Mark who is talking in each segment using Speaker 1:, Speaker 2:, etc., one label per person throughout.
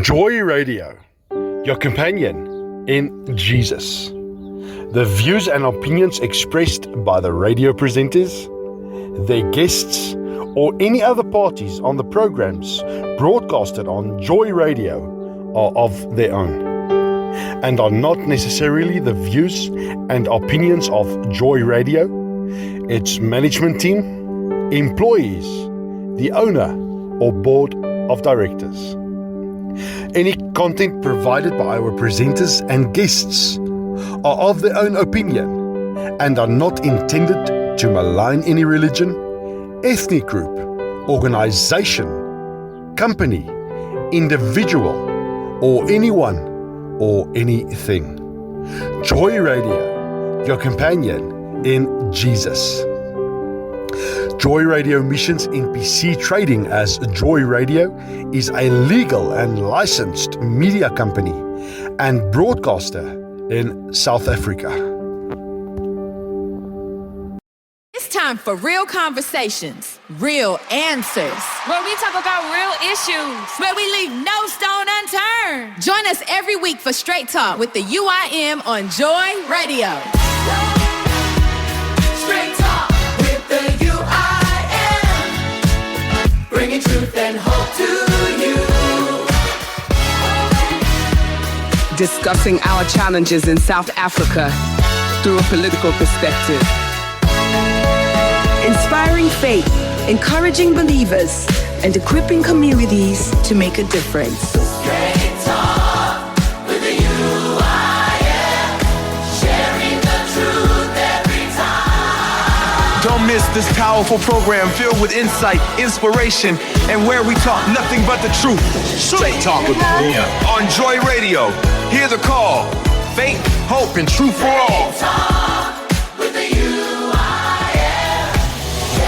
Speaker 1: Joy Radio, your companion in Jesus. The views and opinions expressed by the radio presenters, their guests, or any other parties on the programs broadcasted on Joy Radio are of their own and are not necessarily the views and opinions of Joy Radio, its management team, employees, the owner, or board of directors. Any content provided by our presenters and guests are of their own opinion and are not intended to malign any religion, ethnic group, organization, company, individual, or anyone or anything. Joy Radio, your companion in Jesus. Joy Radio Missions NPC Trading as Joy Radio is a legal and licensed media company and broadcaster in South Africa.
Speaker 2: It's time for real conversations, real answers,
Speaker 3: where we talk about real issues,
Speaker 2: where we leave no stone unturned. Join us every week for Straight Talk with the UIM on Joy Radio.
Speaker 4: Straight Talk with the UIM, bringing truth and hope to you.
Speaker 5: Discussing our challenges in South Africa through a political perspective.
Speaker 6: Inspiring faith, encouraging believers, and equipping communities to make a difference.
Speaker 4: Straight Talk with the UIM, sharing the truth every time.
Speaker 7: Don't miss this powerful program filled with insight, inspiration, and where we talk nothing but the truth. Straight Talk with the UIM on Joy Radio. Hear the call. Faith, hope, and truth for all.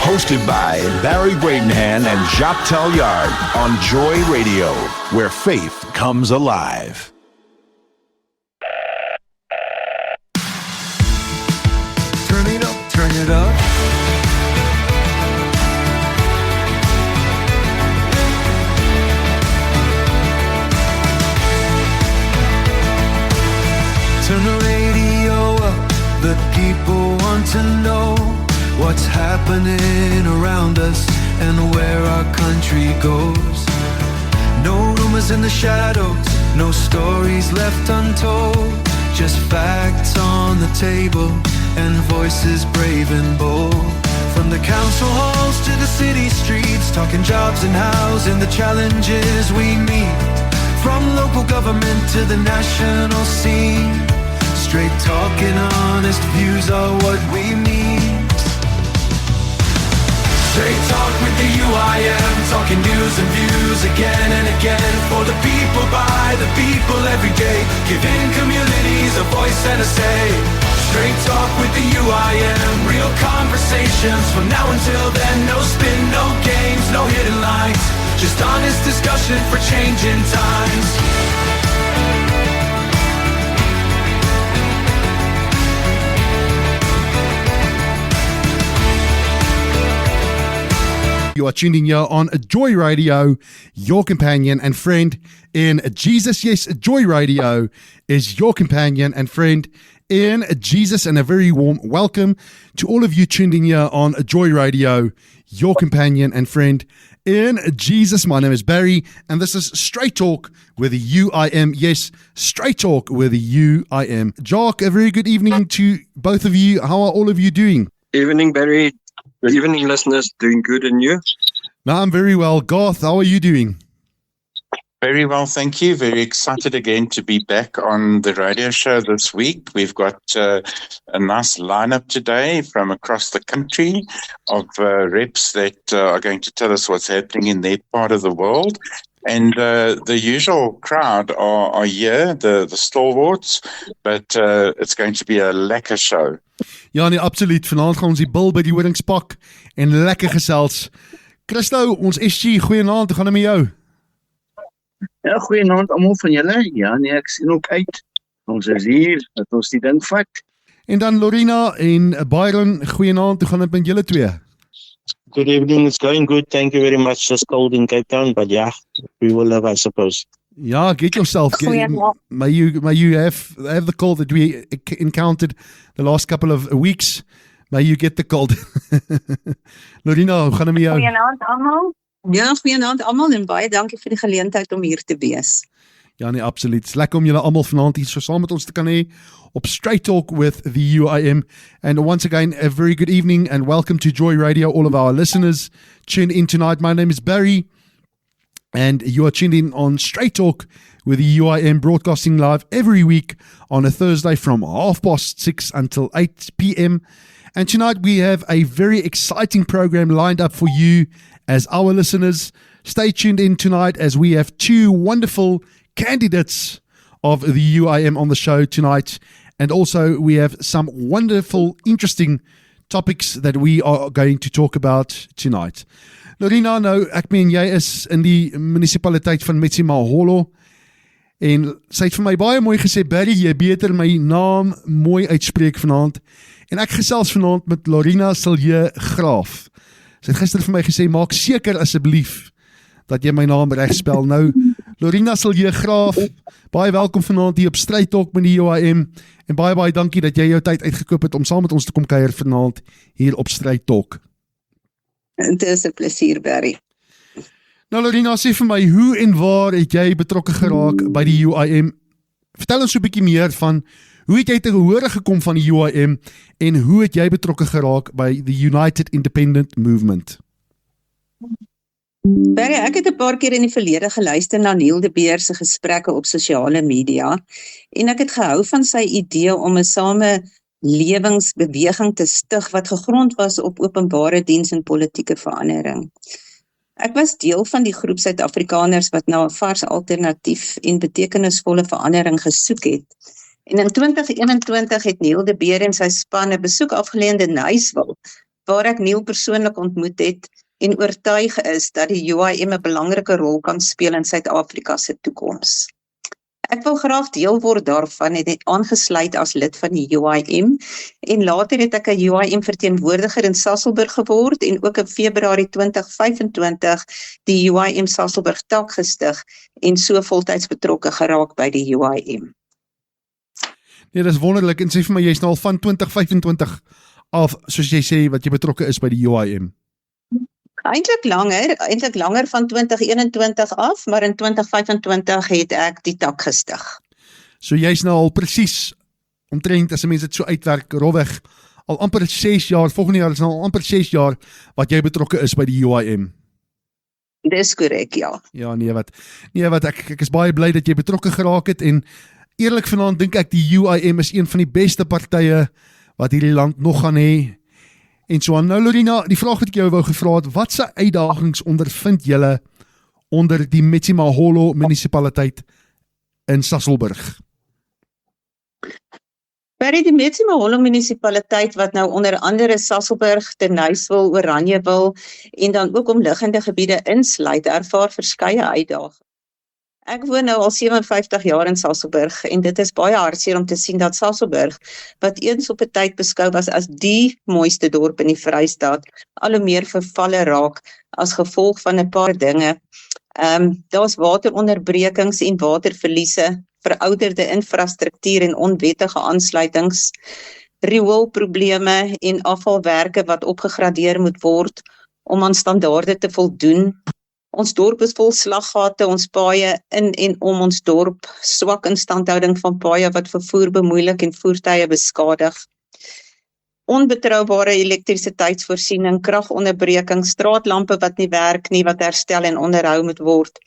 Speaker 8: Hosted by Barry Bradenhan and Jacques Talliard on Joy Radio, where faith comes alive.
Speaker 9: Turn it up, turn it up. Turn the radio up, the people want to know what's happening around us and where our country goes. No rumors in the shadows, no stories left untold. Just facts on the table and voices brave and bold. From the council halls to the city streets, talking jobs and housing, the challenges we meet. From local government to the national scene, straight talking, honest views are what we need. Straight Talk with the UIM, talking news and views again and again. For the people, by the people, every day, giving communities a voice and a say. Straight Talk with the UIM, real conversations from now until then. No spin, no games, no hidden lines, just honest discussion for changing times.
Speaker 10: You are tuned in here on Joy Radio, your companion and friend in Jesus. Yes, Joy Radio is your companion and friend in Jesus, and a very warm welcome to all of you tuned in here on Joy Radio, your companion and friend in Jesus. My name is Barry, and this is Straight Talk with the UIM. Yes, Straight Talk with the UIM. Jock, a very good evening to both of you. How are all of you doing?
Speaker 11: Evening, Barry. Good evening, listeners. Doing good, and you?
Speaker 10: No, I'm very well. Garth, how are you doing?
Speaker 12: Very well, thank you. Very excited again to be back on the radio show this week. We've got a nice lineup today from across the country of reps that are going to tell us what's happening in their part of the world. And the usual crowd are here, the stalwarts, but it's going to be a lekker show.
Speaker 10: Ja, nee, absoluut. Vanaand gaan ons die bil by die horingspak en lekker gesels. Christo, ons SG, goeienaand, hoe gaan dit met jou?
Speaker 13: Ja, goeienaand almal van julle. Ja, nee, ek sien ook uit. Ons is hier, dat ons die ding vat.
Speaker 10: En dan Lorena en Byron, goeienaand, hoe gaan dit met julle twee?
Speaker 14: Good evening, it's going good, thank you very much. Just cold in Cape Town, but yeah, we will live, I suppose.
Speaker 10: Yeah, get yourself. May you have the cold that we encountered the last couple of weeks. May you get the cold. Lorina, hoe gaan het met jou?
Speaker 14: Goeienaand almal. Ja, goeienaand almal en baie dankie vir die geleentheid om hier te wees.
Speaker 10: Ja, nee, absoluut. Het is lekker om julle allemaal vanaand hier so saam met ons te kan hê op Straight Talk with the UIM. And once again, a very good evening and welcome to Joy Radio, all of our listeners. Tune in tonight. My name is Barry. And you are tuned in on Straight Talk with the UIM, broadcasting live every week on a Thursday from 6:30 until 8 p.m. And tonight we have a very exciting program lined up for you as our listeners. Stay tuned in tonight as we have two wonderful candidates of the UIM on the show tonight. And also we have some wonderful, interesting topics that we are going to talk about tonight. Lorina, nou, ek meen, jy is in die munisipaliteit van Metsimaholo en sy het vir my baie mooi gesê, Barry, jy beter my naam mooi uitspreek vanaand en ek gesels vanaand met Lorina Silje Graaf. Sy het gister vir my gesê, maak seker asseblief dat jy my naam reg spel. Nou, Lorina Silje Graaf, baie welkom vanaand hier op Straight Talk met die UIM en baie dankie dat jy jou tyd uitgekoop het om saam met ons te kom kuier vanaand hier op Straight Talk.
Speaker 14: Het is 'n plesier, Barry.
Speaker 10: Nou Lorina, sê vir my, hoe en waar het jy betrokke geraak by die UIM? Vertel ons so 'n bietjie meer van, hoe het jy te hore gekom van die UIM en hoe het jy betrokke geraak by the United Independent Movement?
Speaker 14: Barry, ek het 'n paar keer in die verlede geluister na Neil de Beer se gesprekke op sosiale media en ek het gehou van sy idee om 'n samelewingsbeweging te stig wat gegrond was op openbare diens en politieke verandering. Ek was deel van die groep Suid-Afrikaners wat na 'n vars alternatief en betekenisvolle verandering gesoek het. En in 2021 het Neil de Beer en sy span 'n besoek afgelê in Denysville, waar ek Neil persoonlik ontmoet het en oortuig is dat die UIM 'n belangrike rol kan speel in Suid-Afrika se toekoms. Ek wil graag deel word daarvan en het aangesluit as lid van die UIM en later het ek 'n UIM verteenwoordiger in Sasolburg geword en ook in Februarie 2025 die UIM Sasolburg tak gestig en so voltyds betrokke geraak by die UIM.
Speaker 10: Nee, dis wonderlik en sê vir my, jy is nou al van 2025 af, soos jy sê, wat jy betrokke is by die UIM.
Speaker 14: Eintlik langer van 2021 af, maar in 2025 het ek die tak gestig.
Speaker 10: So jy is nou al presies, omtrent as 'n mens dit so uitwerk, rofweg, al amper 6 jaar, volgende jaar is nou al amper 6 jaar, wat jy betrokke is by die UIM.
Speaker 14: Dis korrek, ja.
Speaker 10: Ja, nee wat, ek is baie bly dat jy betrokke geraak het, en eerlik vanaand dink ek die UIM is een van die beste partye wat hierdie land nog gaan hê. En so aan. Nou Lorina, die vraag wat ek jou wou gevra het, wat se uitdagings ondervind julle onder die Metsimaholo munisipaliteit in Sasolburg?
Speaker 14: By die Metsimaholo munisipaliteit wat nou onder andere Sasolburg, Denysville, Oranjewil en dan ook omliggende gebiede insluit, ervaar verskeie uitdagings. Ek woon nou al 57 jaar in Sasolburg en dit is baie hartseer om te sien dat Sasolburg, wat eens op 'n tyd beskou was as die mooiste dorp in die Vrystaat, al hoe meer vervalle raak as gevolg van 'n paar dinge. Daar's wateronderbrekings en waterverliese, verouderde infrastruktuur en onwettige aansluitings, rioolprobleme en afvalwerke wat opgegradeer moet word om aan standaarde te voldoen. Ons dorp is vol slaggate, ons paaie in en om ons dorp, swak instandhouding van paaie wat vervoer bemoeilik en voertuie beskadig. Onbetroubare elektrisiteitsvoorsiening, kragonderbreking, straatlampe wat nie werk nie, wat herstel en onderhou moet word.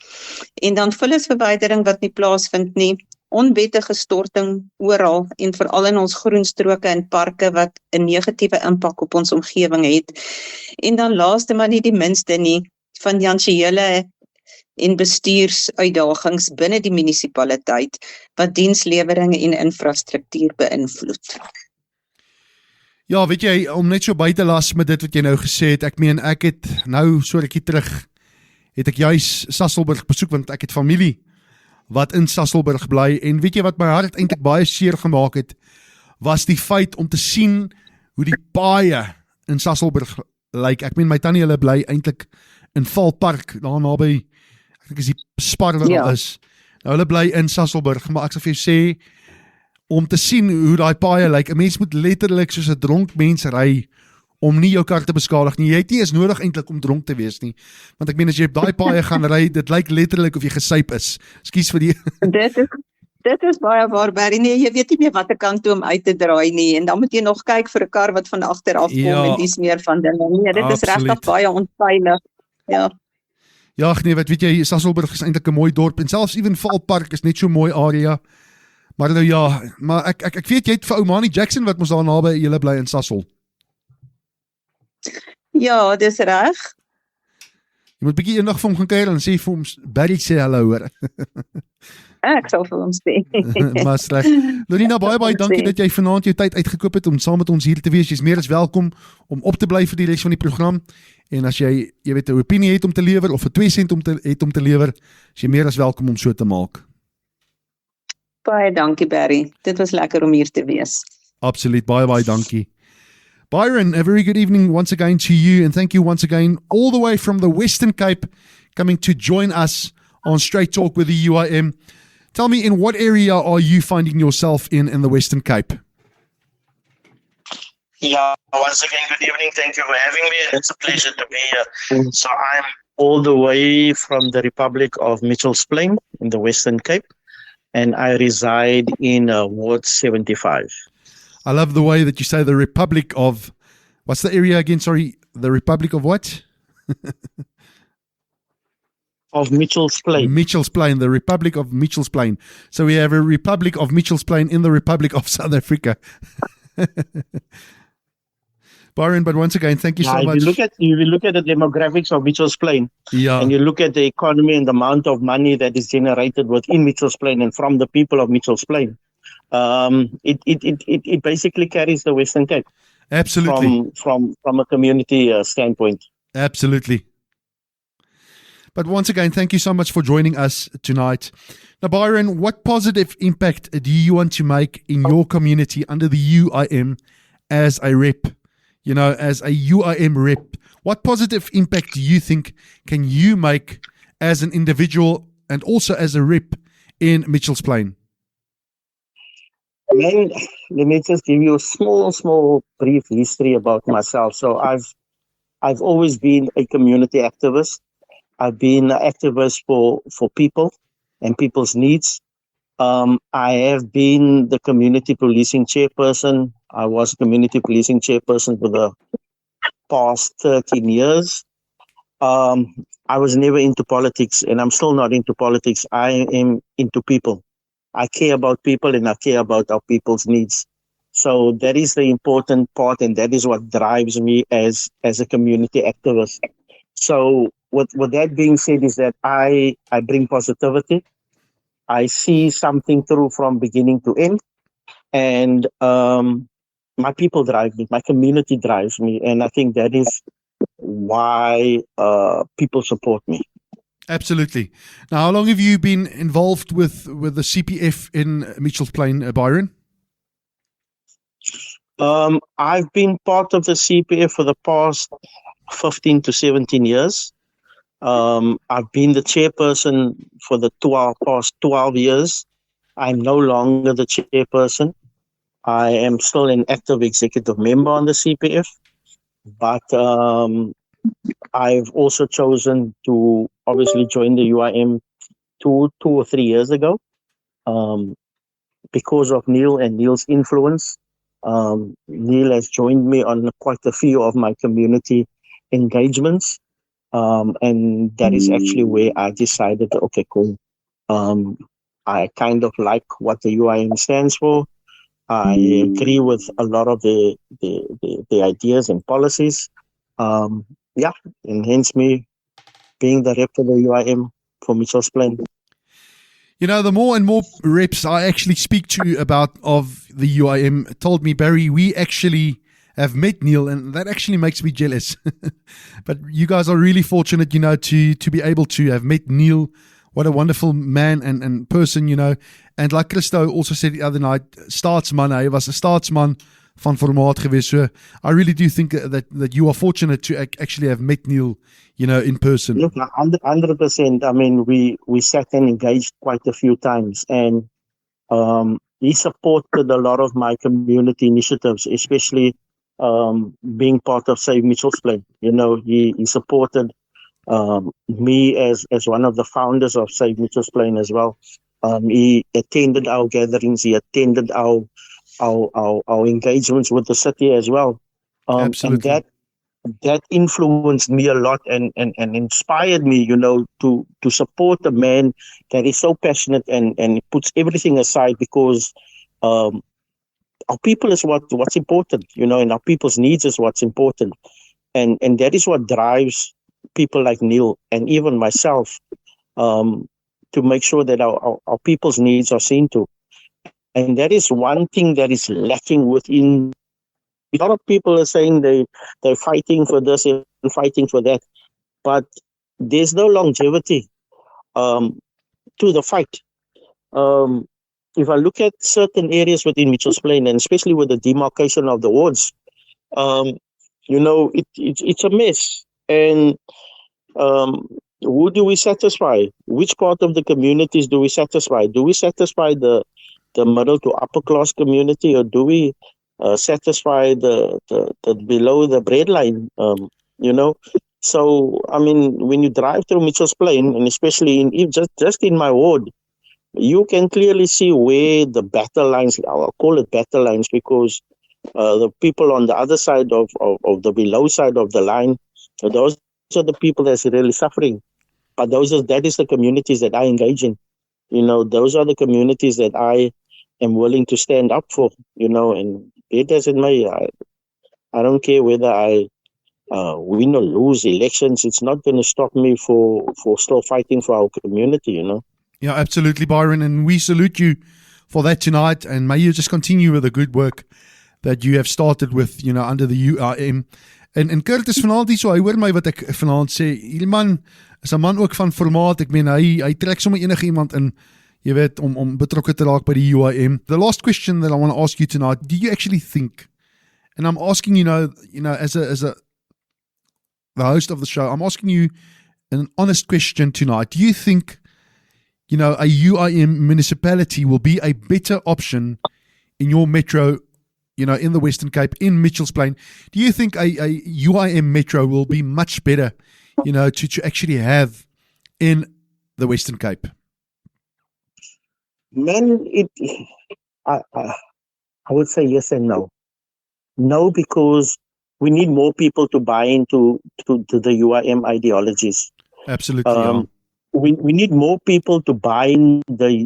Speaker 14: En dan vullisverwydering wat nie plaasvind nie, onwettige storting oral en veral in ons groenstroke en parke wat 'n negatiewe impak op ons omgewing het. En dan laaste maar nie die minste nie, finansiële en bestuursuitdagings binne die munisipaliteit wat diensleweringe en infrastruktuur beïnvloed.
Speaker 10: Ja, weet jy, om net so by te las met dit wat jy nou gesê het, ek meen, ek het nou so rukkie terug, het ek juis Sasolburg besoek, want ek het familie wat in Sasolburg bly, en weet jy wat my hart eintlik baie seer gemaak het, was die feit om te sien hoe die paaie in Sasolburg lyk. Ek meen, my tannie hulle bly eintlik in Valpark, daar naby, ek dink is die Spar wat al is. Nou, hulle bly in Sasolburg, maar ek sal vir jou sê, om te sien hoe daai paaie lyk, 'n mens moet letterlik soos 'n dronk mens ry, om nie jou kar te beskadig nie. Jy het nie eens nodig eintlik om dronk te wees nie. Want ek meen, as jy op daai paaie gaan ry, dit lyk letterlik of jy gesyp is. Ekskuus vir die...
Speaker 14: Dit is baie waar, Barry. Nee, jy weet nie meer watter kant toe om uit te draai nie. En dan moet jy nog kyk vir 'n kar wat van agter af kom en dis meer van dinge. Nee, dit is regtig baie onveilig. Ja.
Speaker 10: Ja, nee, wat weet jy, Sasolburg is eintlik 'n mooi dorp en selfs Evenval Park is net so 'n mooi area. Maar nou ja, maar ek weet jy het vir ou Manny Jackson wat mos daar naby julle bly in Sasol.
Speaker 14: Ja, dis reg.
Speaker 10: Jy moet bietjie eendag vir hom gaan kuier en sê vir hom Barry sê hallo hoor.
Speaker 14: Ek sal vir hom sê.
Speaker 10: Maar sleg. Lorena, baie dankie dat jy vanaand jou tyd uitgekoop het om saam met ons hier te wees. Jy's meer as welkom om op te bly vir die res van die program. En as jy weet 'n opinie het om te lewer of 'n 2 sent om te lewer, is jy meer as welkom om so te maak.
Speaker 14: Baie dankie, Barry. Dit was lekker om hier te wees.
Speaker 10: Absoluut, baie dankie. Byron, a very good evening once again to you, and thank you once again all the way from the Western Cape coming to join us on Straight Talk with the UIM. Tell me, in what area are you finding yourself in the Western Cape?
Speaker 15: Yeah, once again, good evening. Thank you for having me. It's a pleasure to be here. So I'm all the way from the Republic of Mitchell's Plain in the Western Cape, and I reside in Ward 75.
Speaker 10: I love the way that you say the Republic of, what's the area again? Sorry, the Republic of what?
Speaker 15: Of Mitchell's Plain.
Speaker 10: Mitchell's Plain, the Republic of Mitchell's Plain. So we have a Republic of Mitchell's Plain in the Republic of South Africa. Byron, but once again, thank you so much.
Speaker 15: If you look at the demographics of Mitchell's Plain, and you look at the economy and the amount of money that is generated within Mitchell's Plain and from the people of Mitchell's Plain, it basically carries the Western Cape.
Speaker 10: Absolutely.
Speaker 15: From a community standpoint.
Speaker 10: Absolutely. But once again, thank you so much for joining us tonight. Now, Byron, what positive impact do you want to make in your community under the UIM as a rep? You know, as a UIM rep, what positive impact do you think can you make as an individual and also as a rep in Mitchell's Plain?
Speaker 15: Let me just give you a small brief history about myself. So I've always been a community activist. I've been an activist for people and people's needs. I have been the community policing chairperson. I was community policing chairperson for the past 13 years. I was never into politics, and I'm still not into politics. I am into people. I care about people, and I care about our people's needs. So that is the important part, and that is what drives me as a community activist. So with that being said is that I bring positivity. I see something through from beginning to end, and my people drive me, my community drives me, and I think that is why people support me.
Speaker 10: Absolutely. Now, how long have you been involved with the CPF in Mitchell's Plain, Byron?
Speaker 15: I've been part of the CPF for the past 15 to 17 years. I've been the chairperson for the past 12 years. I'm no longer the chairperson. I am still an active executive member on the CPF, but I've also chosen to obviously join the UIM two or 3 years ago because of Neil and Neil's influence. Neil has joined me on quite a few of my community engagements. And that is actually where I decided, okay, cool. I kind of like what the UIM stands for. I agree with a lot of the ideas and policies. And hence me being the rep for the UIM for Mitchell's Plain.
Speaker 10: You know, the more and more reps I actually speak to about of the UIM told me, Barry, we actually have met Neil, and that actually makes me jealous. But you guys are really fortunate, you know, to be able to have met Neil. What a wonderful man and person, you know. And like Christo also said the other night, staatsman, hy was 'n staatsman van formaat geweest. So I really do think that you are fortunate to actually have met Neil, in person.
Speaker 15: Look, 100%. I mean, we sat and engaged quite a few times, and he supported a lot of my community initiatives, especially being part of Save Mitchell's Plain. He supported me as one of the founders of Save Mitchell's Plain as well. He attended our gatherings. He attended our engagements with the city as well.
Speaker 10: Absolutely.
Speaker 15: And that influenced me a lot and inspired me, to support a man that is so passionate and puts everything aside because our people is what's important, and our people's needs is what's important. And that is what drives people like Neil and even myself to make sure that our people's needs are seen to. And that is one thing that is lacking within. A lot of people are saying they're fighting for this and fighting for that, but there's no longevity to the fight. If I look at certain areas within Mitchell's Plain, and especially with the demarcation of the wards, it's a mess. And who do we satisfy? Which part of the communities do we satisfy? Do we satisfy the middle to upper class community, or do we satisfy the below the breadline? So I mean, when you drive through Mitchell's Plain, and especially just in my ward, you can clearly see where the battle lines, I'll call it battle lines, because the people on the other side of the below side of the line, those are the people that's really suffering. But that is the communities that I engage in. Those are the communities that I am willing to stand up for, and it doesn't matter. I don't care whether I win or lose elections. It's not going to stop me for still fighting for our community,
Speaker 10: Yeah, absolutely, Byron. And we salute you for that tonight. And may you just continue with the good work that you have started with, under the UIM. En Curtis vanaand hier so, hy hoor my wat ek vanaand sê. Hierdie man is 'n man ook van formaat. Ek meen hy trek sommer enige iemand in, jy weet, om betrokke te raak by die UIM. The last question that I want to ask you tonight, do you actually think, and I'm asking as the host of the show, I'm asking you an honest question tonight. Do you think a UIM municipality will be a better option in your metro, in the Western Cape, in Mitchell's Plain? Do you think a UIM metro will be much better, to actually have in the Western Cape?
Speaker 15: Man, I would say yes and no. No, because we need more people to buy into the UIM ideologies.
Speaker 10: Absolutely. Yeah.
Speaker 15: We need more people to buy in the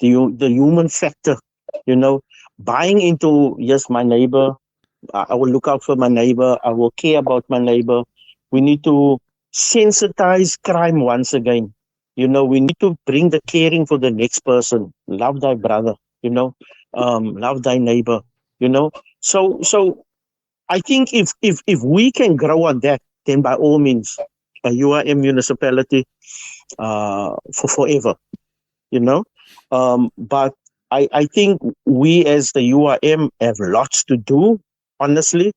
Speaker 15: human factor, buying into, yes, my neighbor, I will look out for my neighbor, I will care about my neighbor. We need to sensitize crime once again. We need to bring the caring for the next person. Love thy brother, love thy neighbor, So I think if we can grow on that, then by all means, a UIM municipality for forever, But I think we as the UIM have lots to do, honestly.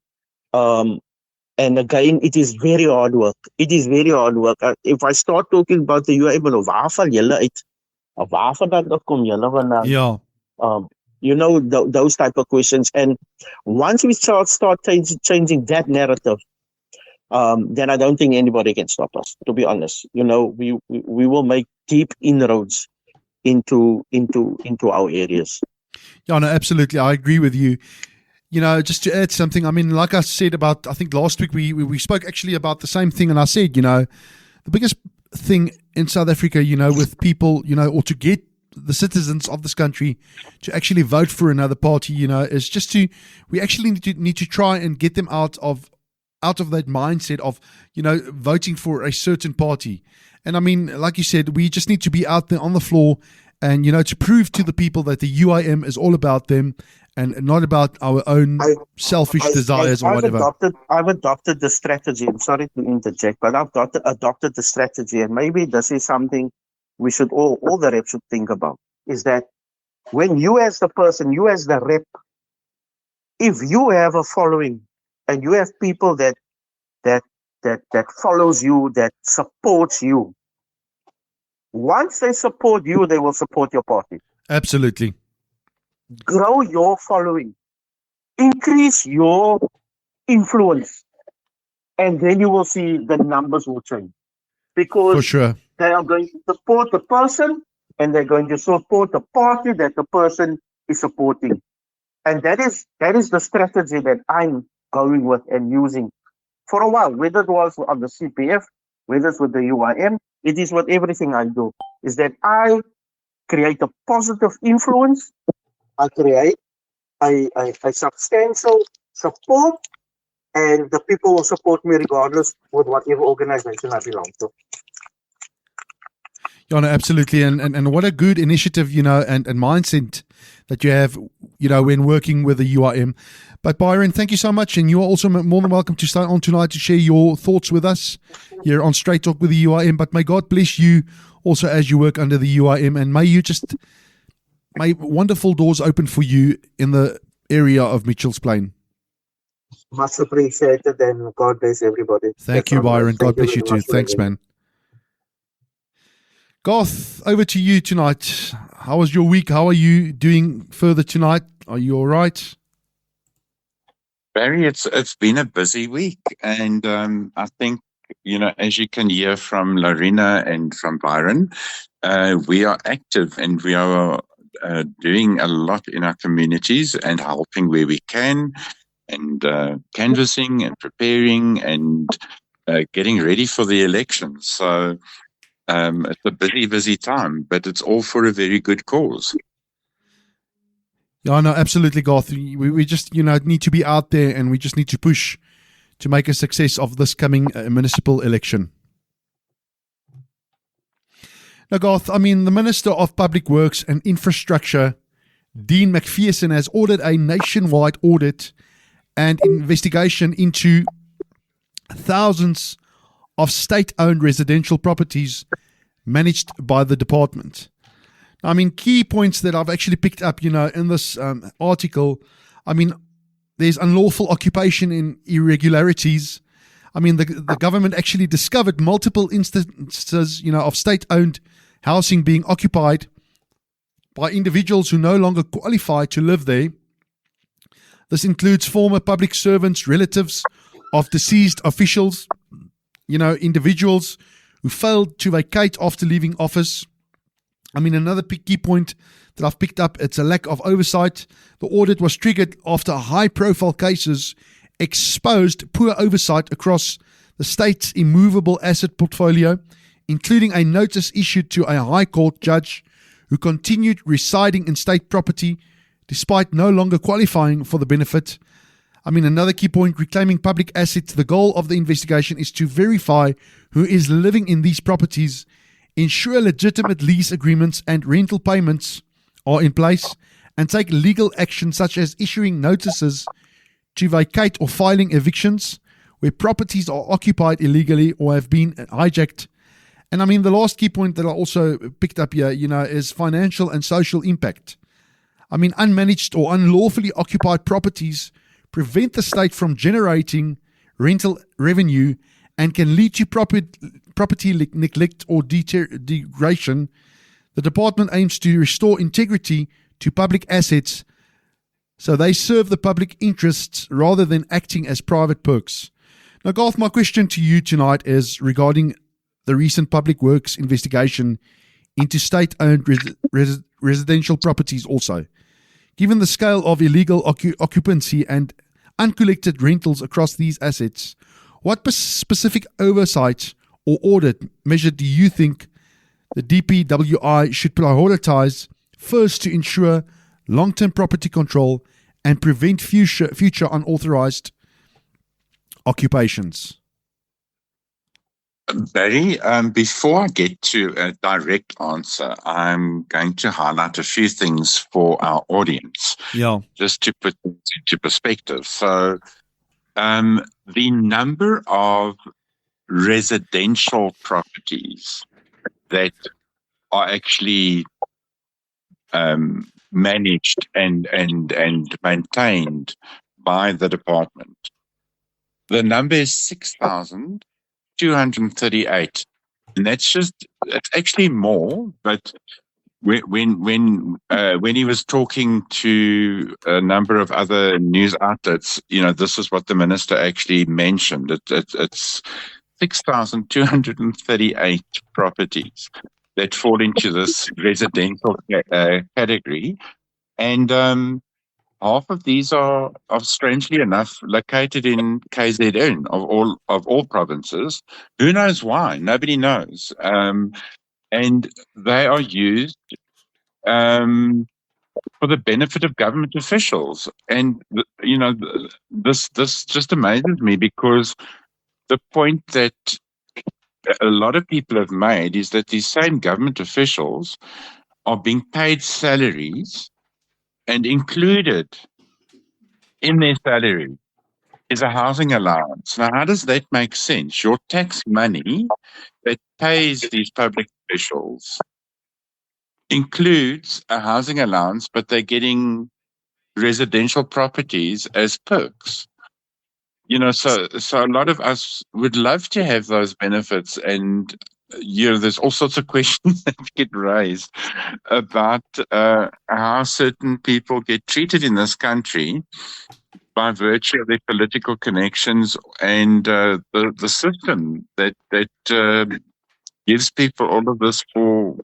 Speaker 15: And again, it is very hard work. It is very hard work. If I start talking about the UIM, waar val julle uit? Waar vandaan kom julle vandaan?
Speaker 10: Yeah.
Speaker 15: Those type of questions. And once we start changing that narrative, then I don't think anybody can stop us, to be honest. We will make deep inroads into our areas.
Speaker 10: Yeah, no, absolutely. I agree with you. Just to add something, I mean, like I said I think last week we spoke actually about the same thing, and I said, the biggest thing in South Africa, with people, or to get the citizens of this country to actually vote for another party, is just we actually need to try and get them out of that mindset of, voting for a certain party. And I mean, like you said, we just need to be out there on the floor and, to prove to the people that the UIM is all about them and not about our own selfish desires or whatever.
Speaker 15: I've adopted the strategy. I'm sorry to interject, but I've adopted the strategy, and maybe this is something we should all the reps should think about, is that when you as the person, you as the rep, if you have a following and you have people that follows you, that supports you, once they support you, they will support your party.
Speaker 10: Absolutely.
Speaker 15: Grow your following, increase your influence, and then you will see the numbers will change. Because
Speaker 10: For sure.
Speaker 15: they are going to support the person and they're going to support the party that the person is supporting. And that is the strategy that I'm going with and using for a while, whether it was on the CPF, whether it's with the UIM, it is with everything I do, is that I create a positive influence, I create a substantial support, and the people will support me regardless with whatever organization I belong to.
Speaker 10: Yeah, no, absolutely. And what a good initiative, and mindset that you have, when working with the UIM. But Byron, thank you so much. And you are also more than welcome to stay on tonight to share your thoughts with us here on Straight Talk with the UIM. But may God bless you also as you work under the UIM. And may wonderful doors open for you in the area of Mitchell's Plain.
Speaker 15: Much appreciated, and God bless everybody.
Speaker 10: Thank you, Byron. God bless you too. Thanks, man. Garth, over to you tonight. How was your week? How are you doing further tonight? Are you all right?
Speaker 12: Barry, it's been a busy week, and I think, as you can hear from Lorena and from Byron, we are active and we are doing a lot in our communities and helping where we can, and canvassing and preparing and getting ready for the elections. So it's a busy time, but it's all for a very good cause.
Speaker 10: Yeah, no, absolutely, Garth. We just, need to be out there, and we just need to push to make a success of this coming municipal election. Now, Garth, the Minister of Public Works and Infrastructure, Dean McPherson, has ordered a nationwide audit and investigation into thousands of state-owned residential properties managed by the department. Key points that I've actually picked up, in this article, there's unlawful occupation and irregularities. The government actually discovered multiple instances, of state-owned housing being occupied by individuals who no longer qualify to live there. This includes former public servants, relatives of deceased officials, individuals who failed to vacate after leaving office. Another key point that I've picked up, it's a lack of oversight. The audit was triggered after high-profile cases exposed poor oversight across the state's immovable asset portfolio, including a notice issued to a High Court judge who continued residing in state property despite no longer qualifying for the benefit. Another key point, reclaiming public assets. The goal of the investigation is to verify who is living in these properties, ensure legitimate lease agreements and rental payments are in place, and take legal action such as issuing notices to vacate or filing evictions where properties are occupied illegally or have been hijacked. And the last key point that I also picked up here, is financial and social impact. Unmanaged or unlawfully occupied properties prevent the state from generating rental revenue and can lead to property neglect or degradation. The department aims to restore integrity to public assets so they serve the public interests rather than acting as private perks. Now, Garth, my question to you tonight is regarding the recent public works investigation into state-owned residential properties also. Given the scale of illegal occupancy and uncollected rentals across these assets, what specific oversight or audit measure do you think the DPWI should prioritize first to ensure long-term property control and prevent future unauthorized occupations?
Speaker 12: Barry, before I get to a direct answer, I'm going to highlight a few things for our audience.
Speaker 10: Yeah.
Speaker 12: Just to put things into perspective. So, the number of residential properties that are actually managed and maintained by the department. The number is 6,238. And it's actually more, but when he was talking to a number of other news outlets, this is what the minister actually mentioned. It's 6,238 properties that fall into this residential category, and half of these are strangely enough located in KZN of all provinces. Who knows why? Nobody knows. And they are used for the benefit of government officials. And this just amazes me, because the point that a lot of people have made is that these same government officials are being paid salaries, and included in their salary is a housing allowance. Now, how does that make sense? Your tax money that pays these public officials includes a housing allowance, but they're getting residential properties as perks. So a lot of us would love to have those benefits, and there's all sorts of questions that get raised about how certain people get treated in this country by virtue of their political connections, and the system that gives people all of this for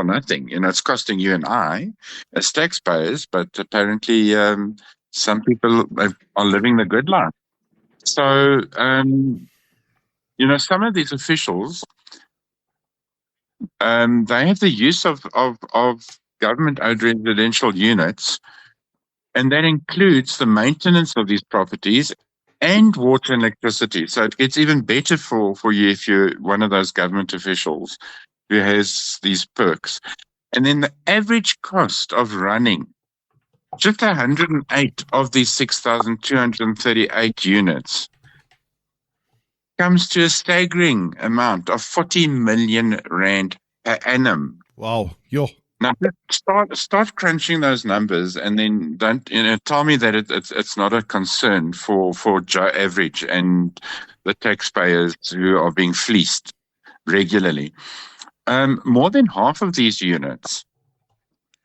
Speaker 12: nothing. It's costing you and I as taxpayers, but apparently some people are living the good life. So, some of these officials, they have the use of government-owned residential units, and that includes the maintenance of these properties and water and electricity. So it gets even better for you if you're one of those government officials who has these perks. And then the average cost of running just 108 of these 6,238 units comes to a staggering amount of 40 million rand per annum.
Speaker 10: Wow, yo.
Speaker 12: Now start crunching those numbers, and then don't tell me that it's not a concern for Joe Average and the taxpayers who are being fleeced regularly. More than half of these units,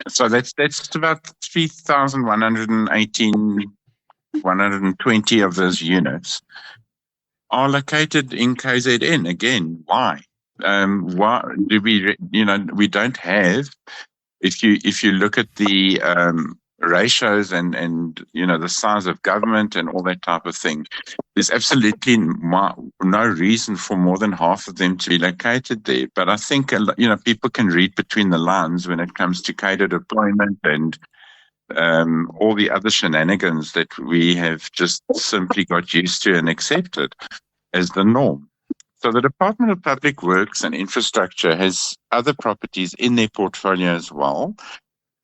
Speaker 12: so that's about 120 of those units are located in KZN. Again, why? Why do we don't have, if you look at the ratios and the size of government and all that type of thing, there's absolutely no reason for more than half of them to be located there. But I think people can read between the lines when it comes to cadre deployment and all the other shenanigans that we have just simply got used to and accepted as the norm. So the Department of Public Works and Infrastructure has other properties in their portfolio as well.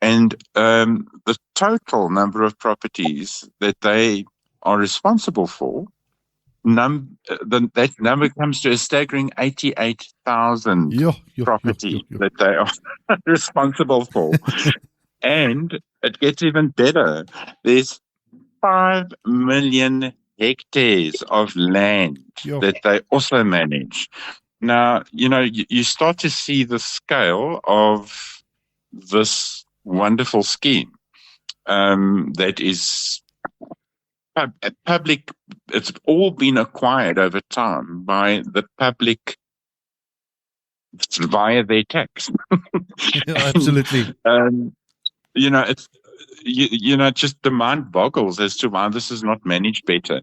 Speaker 12: And the total number of properties that they are responsible for, that number comes to a staggering 88,000 properties that they are responsible for. And it gets even better. There's 5 million hectares of land that they also manage. Now, you start to see the scale of this wonderful scheme that is public. It's all been acquired over time by the public via their tax.
Speaker 10: Absolutely.
Speaker 12: It's just the mind boggles as to why this is not managed better.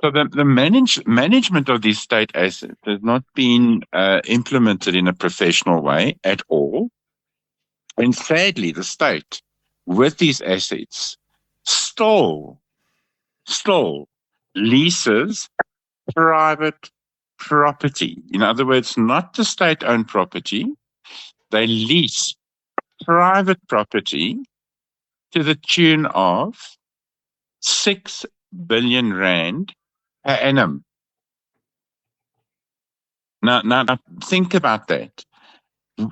Speaker 12: So the management of these state assets has not been implemented in a professional way at all. And sadly, the state, with these assets, stole leases private property. In other words, not the state-owned property. They lease private property to the tune of 6 billion rand per annum. Now think about that.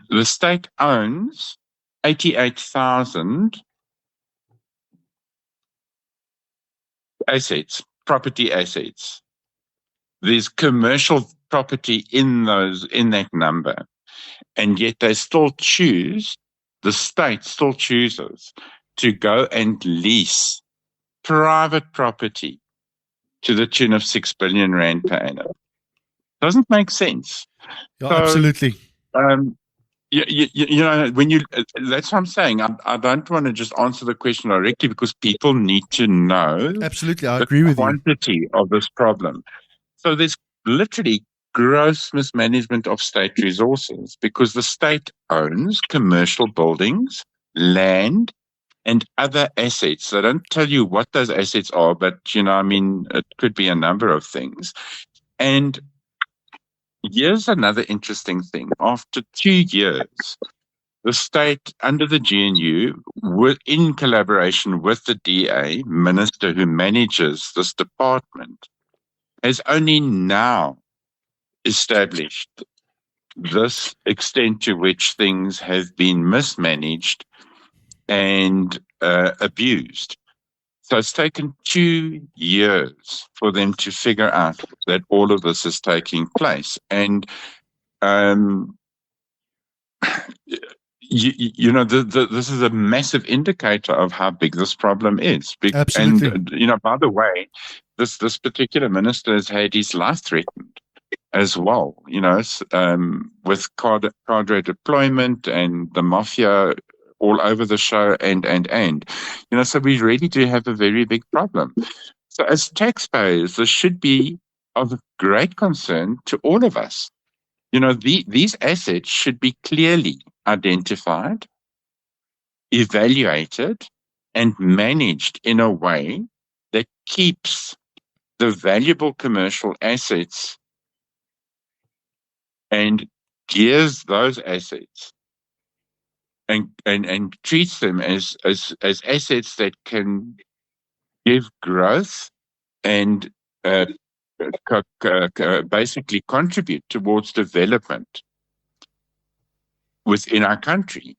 Speaker 12: The state owns 88,000 assets, property assets. There's commercial property in that number, and yet they still choose, the state still chooses to go and lease private property to the tune of 6 billion rand per annum. Doesn't make sense.
Speaker 10: Yeah, absolutely.
Speaker 12: You know, when you, that's what I'm saying. I don't want to just answer the question directly because people need to know.
Speaker 10: Absolutely, I agree with you.
Speaker 12: The quantity of this problem. So there's literally gross mismanagement of state resources because the state owns commercial buildings, land, and other assets. They don't tell you what those assets are, but, you know, I mean, it could be a number of things. And here's another interesting thing. After 2 years, the state, under the GNU, in collaboration with the DA minister who manages this department, has only now established this extent to which things have been mismanaged and abused. So it's taken 2 years for them to figure out that all of this is taking place. And, you know, this is a massive indicator of how big this problem is.
Speaker 10: Absolutely.
Speaker 12: And, you know, by the way, this particular minister has had his life threatened as well, you know, with cadre deployment and the mafia all over the show and, you know, so we really do have a very big problem. So as taxpayers, this should be of great concern to all of us. You know, these assets should be clearly identified, evaluated, and managed in a way that keeps the valuable commercial assets and gears those assets and treats them as assets that can give growth and basically contribute towards development within our country.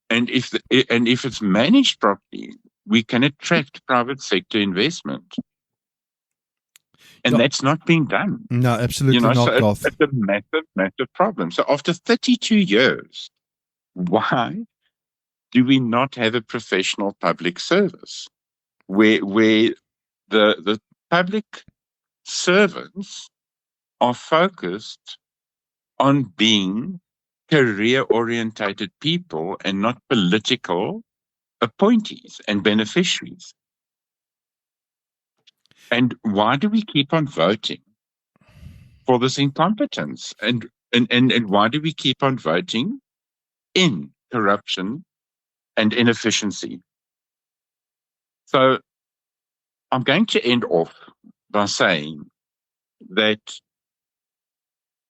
Speaker 12: And if it's managed properly, we can attract private sector investment. And that's not being done.
Speaker 10: No, absolutely
Speaker 12: you know,
Speaker 10: not,
Speaker 12: so
Speaker 10: Garth.
Speaker 12: it's a massive, massive problem. So after 32 years, why do we not have a professional public service where the public servants are focused on being career-orientated people and not political appointees and beneficiaries? And why do we keep on voting for this incompetence? And why do we keep on voting in corruption and inefficiency? So I'm going to end off by saying that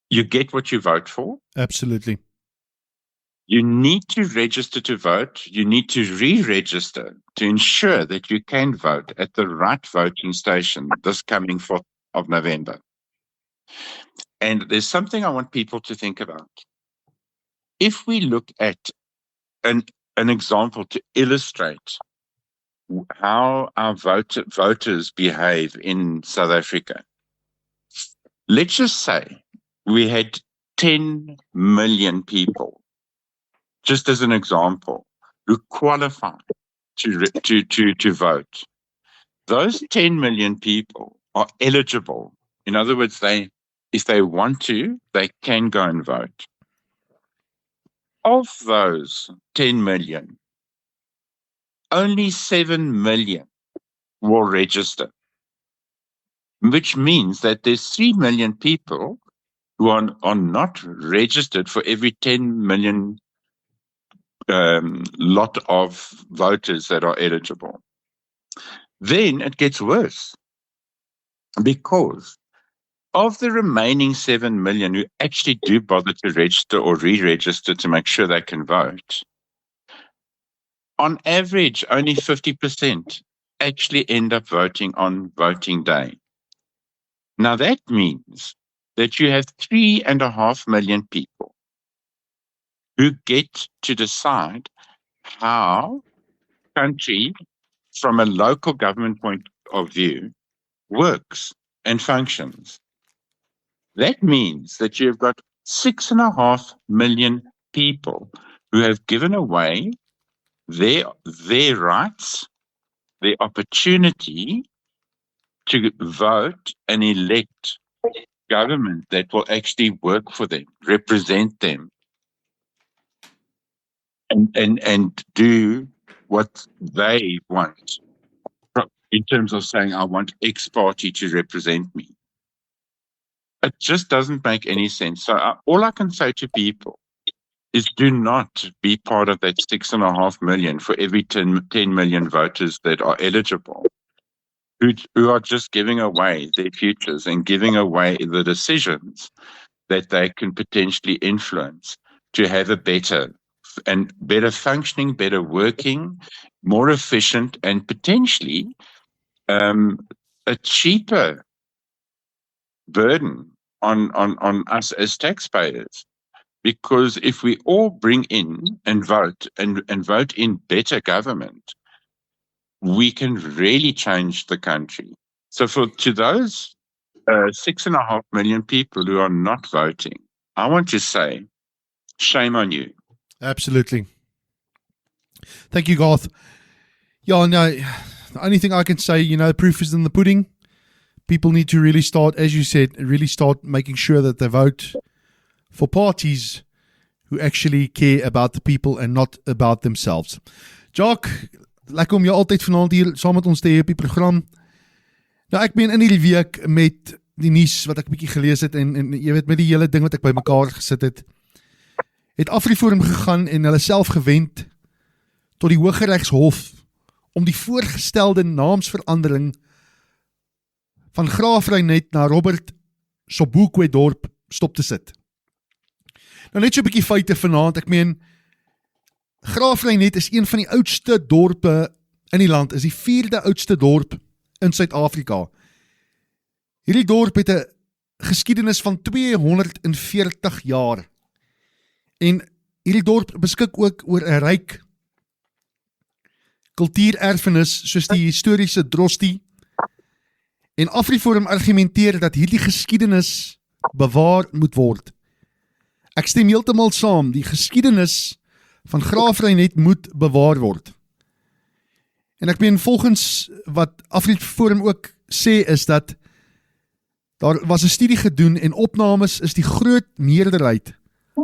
Speaker 12: you get what you vote for.
Speaker 10: Absolutely.
Speaker 12: You need to register to vote. You need to re-register to ensure that you can vote at the right voting station this coming 4th of November. And there's something I want people to think about. If we look at an example to illustrate how our voters behave in South Africa, let's just say we had 10 million people, just as an example, who qualify to vote. Those 10 million people are eligible. In other words, if they want to, they can go and vote. Of those 10 million, only 7 million will register, which means that there's 3 million people who are not registered for every 10 million lot of voters that are eligible. Then it gets worse, because of the remaining 7 million who actually do bother to register or re-register to make sure they can vote, on average, only 50% actually end up voting on voting day. Now that means that you have 3.5 million people who get to decide how country, from a local government point of view, works and functions. That means that you've got 6.5 million people who have given away their rights, their opportunity to vote and elect government that will actually work for them, represent them, and do what they want in terms of saying, I want X party to represent me. It just doesn't make any sense. So all I can say to people is do not be part of that 6.5 million for every 10 million voters that are eligible, who are just giving away their futures and giving away the decisions that they can potentially influence to have a better functioning, better working, more efficient, and potentially a cheaper burden on us as taxpayers. Because if we all bring in and vote in better government, we can really change the country. So to those 6.5 million people who are not voting, I want to say, shame on you.
Speaker 10: Absolutely. Thank you, Garth. Yeah, no, the only thing I can say, the proof is in the pudding. People need to really start, as you said, making sure that they vote for parties who actually care about the people and not about themselves. Jacques, lekker om jou altyd vanaand hier saam met ons te hê op die program. Nou, ek ben in hierdie week met die nuus wat ek 'n bietjie gelees het en jy weet, met die hele ding wat ek bymekaar gesit het AfriForum gegaan en hulle self gewend tot die Hooggeregshof om die voorgestelde naamsverandering van Graafrenet na Robert Sobukwe dorp stop te sit. Nou net so 'n bietjie feite vanaand. Ek meen, Graafrenet is een van die oudste dorpe in die land, is die 4de oudste dorp in Suid-Afrika. Hierdie dorp het 'n geskiedenis van 240 jaar. En hierdie dorp beskik ook oor 'n ryk kultuurerfenis soos die historiese Drosti. En AfriForum argumenteer dat hierdie geskiedenis bewaar moet word. Ek stem heeltemal saam, die geskiedenis van Graafrenet moet bewaar word. En ek meen, volgens wat AfriForum ook sê, is dat daar was 'n studie gedoen en opnames is die groot meerderheid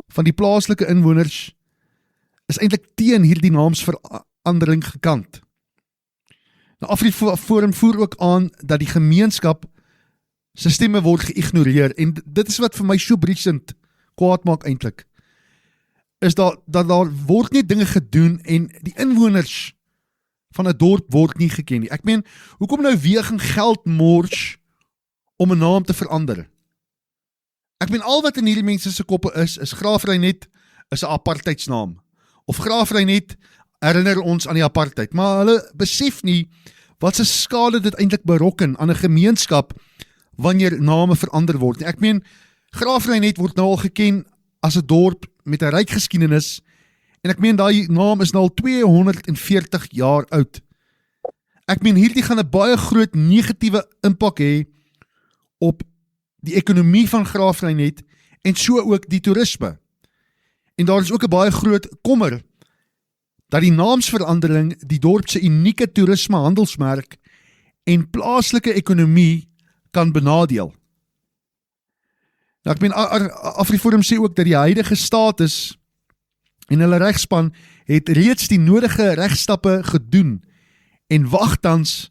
Speaker 10: van die plaaslike inwoners is eintlik teen hierdie naamsverandering gekant. Nou, AfriForum voer ook aan dat die gemeenskap se stemme word geïgnoreer en dit is wat vir my so briesend kwaad maak eintlik. Is dat daar word nie dinge gedoen en die inwoners van 'n dorp word nie geken nie. Ek meen, hoekom nou weer gaan geld mors om 'n naam te verander? Ek meen, al wat in hierdie mense se koppe is Graafrenet is 'n apartheidsnaam. Of Graafrenet herinner ons aan die apartheid, maar hulle besef nie wat se skade dit eintlik berokken aan 'n gemeenskap wanneer name verander word. Ek meen, Graafrenet word nou al geken as 'n dorp met 'n ryk geskiedenis en ek meen, daai naam is nou al 240 jaar oud. Ek meen, hierdie gaan 'n baie groot negatiewe impak hê op die ekonomie van Graafrenet en so ook die toerisme. En daar is ook 'n baie groot kommer dat die naamsverandering die dorp se unieke toerisme handelsmerk en plaaslike ekonomie kan benadeel. Nou, ek meen, AfriForum sê ook dat die huidige status en hulle regspan het reeds die nodige regstappe gedoen en wag tans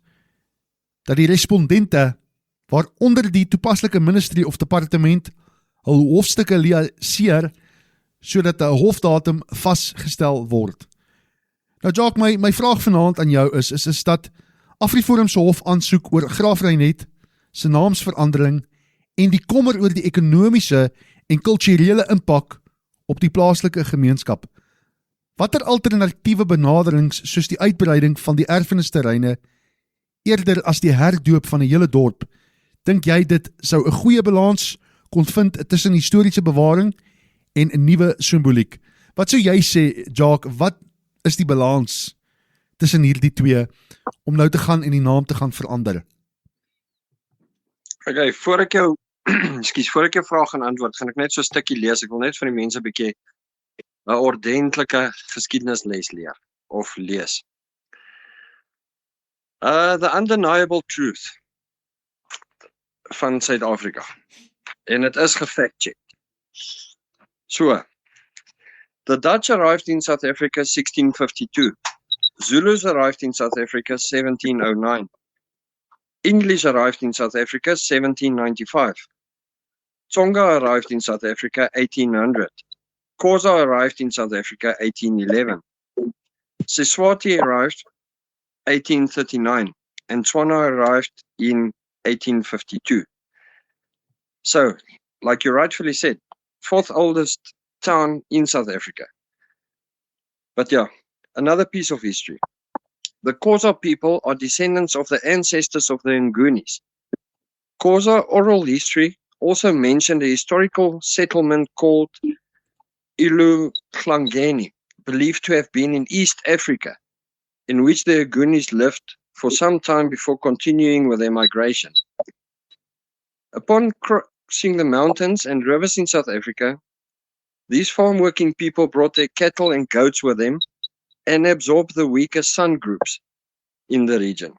Speaker 10: dat die respondente, waaronder die toepaslike ministerie of departement, hul hofstukke liaseer sodat 'n hofdatum vasgestel word. Nou, Jacques, my vraag vanaand aan jou is dat AfriForum se hof aansoek oor Graafrenet se naamsverandering en die kommer oor die ekonomiese en kulturele impak op die plaaslike gemeenskap. Watter alternatiewe benaderings soos die uitbreiding van die erfenisterreine eerder as die herdoop van 'n hele dorp, dink jy dit sou 'n goeie balans kon vind tussen historiese bewaring en 'n nuwe simboliek? Wat sou jy sê, Jacques, wat is die balans tussen hierdie twee, om nou te gaan en die naam te gaan verander?
Speaker 11: Okay, voor ek jou voor ek jou vraag gaan antwoord, gaan ek net so 'n stukkie lees. Ek wil net vir die mense 'n bietjie 'n ordentlike geskiedenisles leer of lees. The undeniable truth van Suid-Afrika. En dit is gefact-checked. So, the Dutch arrived in South Africa 1652. Zulus arrived in South Africa 1709. English arrived in South Africa 1795. Tsonga arrived in South Africa 1800. Xhosa arrived in South Africa 1811. Siswati arrived 1839 and Tswana arrived in 1852. So, like you rightfully said, fourth oldest town in South Africa. But yeah, another piece of history. The Xhosa people are descendants of the ancestors of the Ngunis. Xhosa oral history also mentioned a historical settlement called Iluhlangeni, believed to have been in East Africa, in which the Ngunis lived for some time before continuing with their migration. Upon crossing the mountains and rivers in South Africa, these farm-working people brought their cattle and goats with them and absorbed the weaker San groups in the region.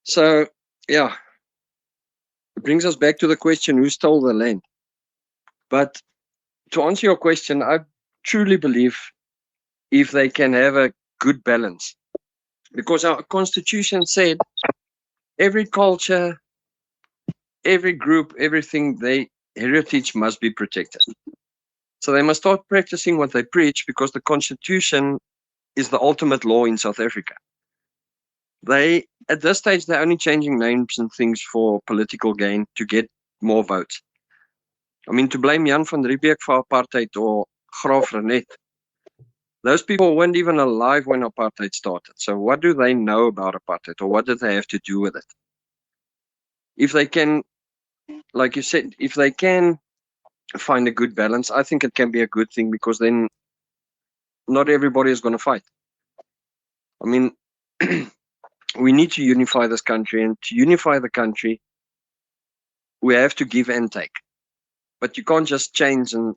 Speaker 11: So, yeah, it brings us back to the question, who stole the land? But to answer your question, I truly believe if they can have a good balance, because our constitution said every culture, every group, everything, their heritage must be protected. So they must start practicing what they preach, because the constitution is the ultimate law in South Africa. They, at this stage, they're only changing names and things for political gain to get more votes. I mean, to blame Jan van Riebeeck for apartheid or Graaf Reinet, those people weren't even alive when apartheid started. So what do they know about apartheid, or what do they have to do with it? If they can, like you said, if they can find a good balance, I think it can be a good thing, because then not everybody is going to fight. I mean, we need to unify this country, and to unify the country, we have to give and take. But you can't just change, and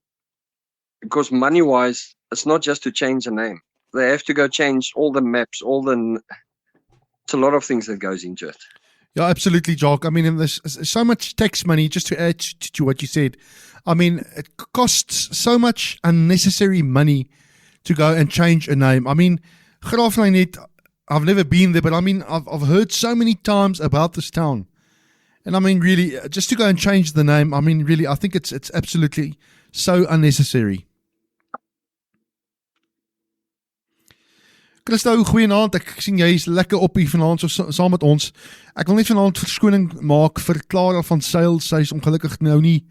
Speaker 11: because money-wise, it's not just to change a name. They have to go change all the maps, it's a lot of things that goes into it.
Speaker 10: Yeah, absolutely, Jock. I mean, there's so much tax money, just to add to what you said. I mean, it costs so much unnecessary money to go and change a name. I mean, Graaf Reinet, I've never been there, but I mean, I've heard so many times about this town. And I mean, really, just to go and change the name, I mean, really, I think it's absolutely so unnecessary. Christo, goeienaand. Ek sien jy is lekker op hier vanaand saam met ons. Ek wil net vanaand verskoning maak vir Clara van Sail. Sy is ongelukkig nou nie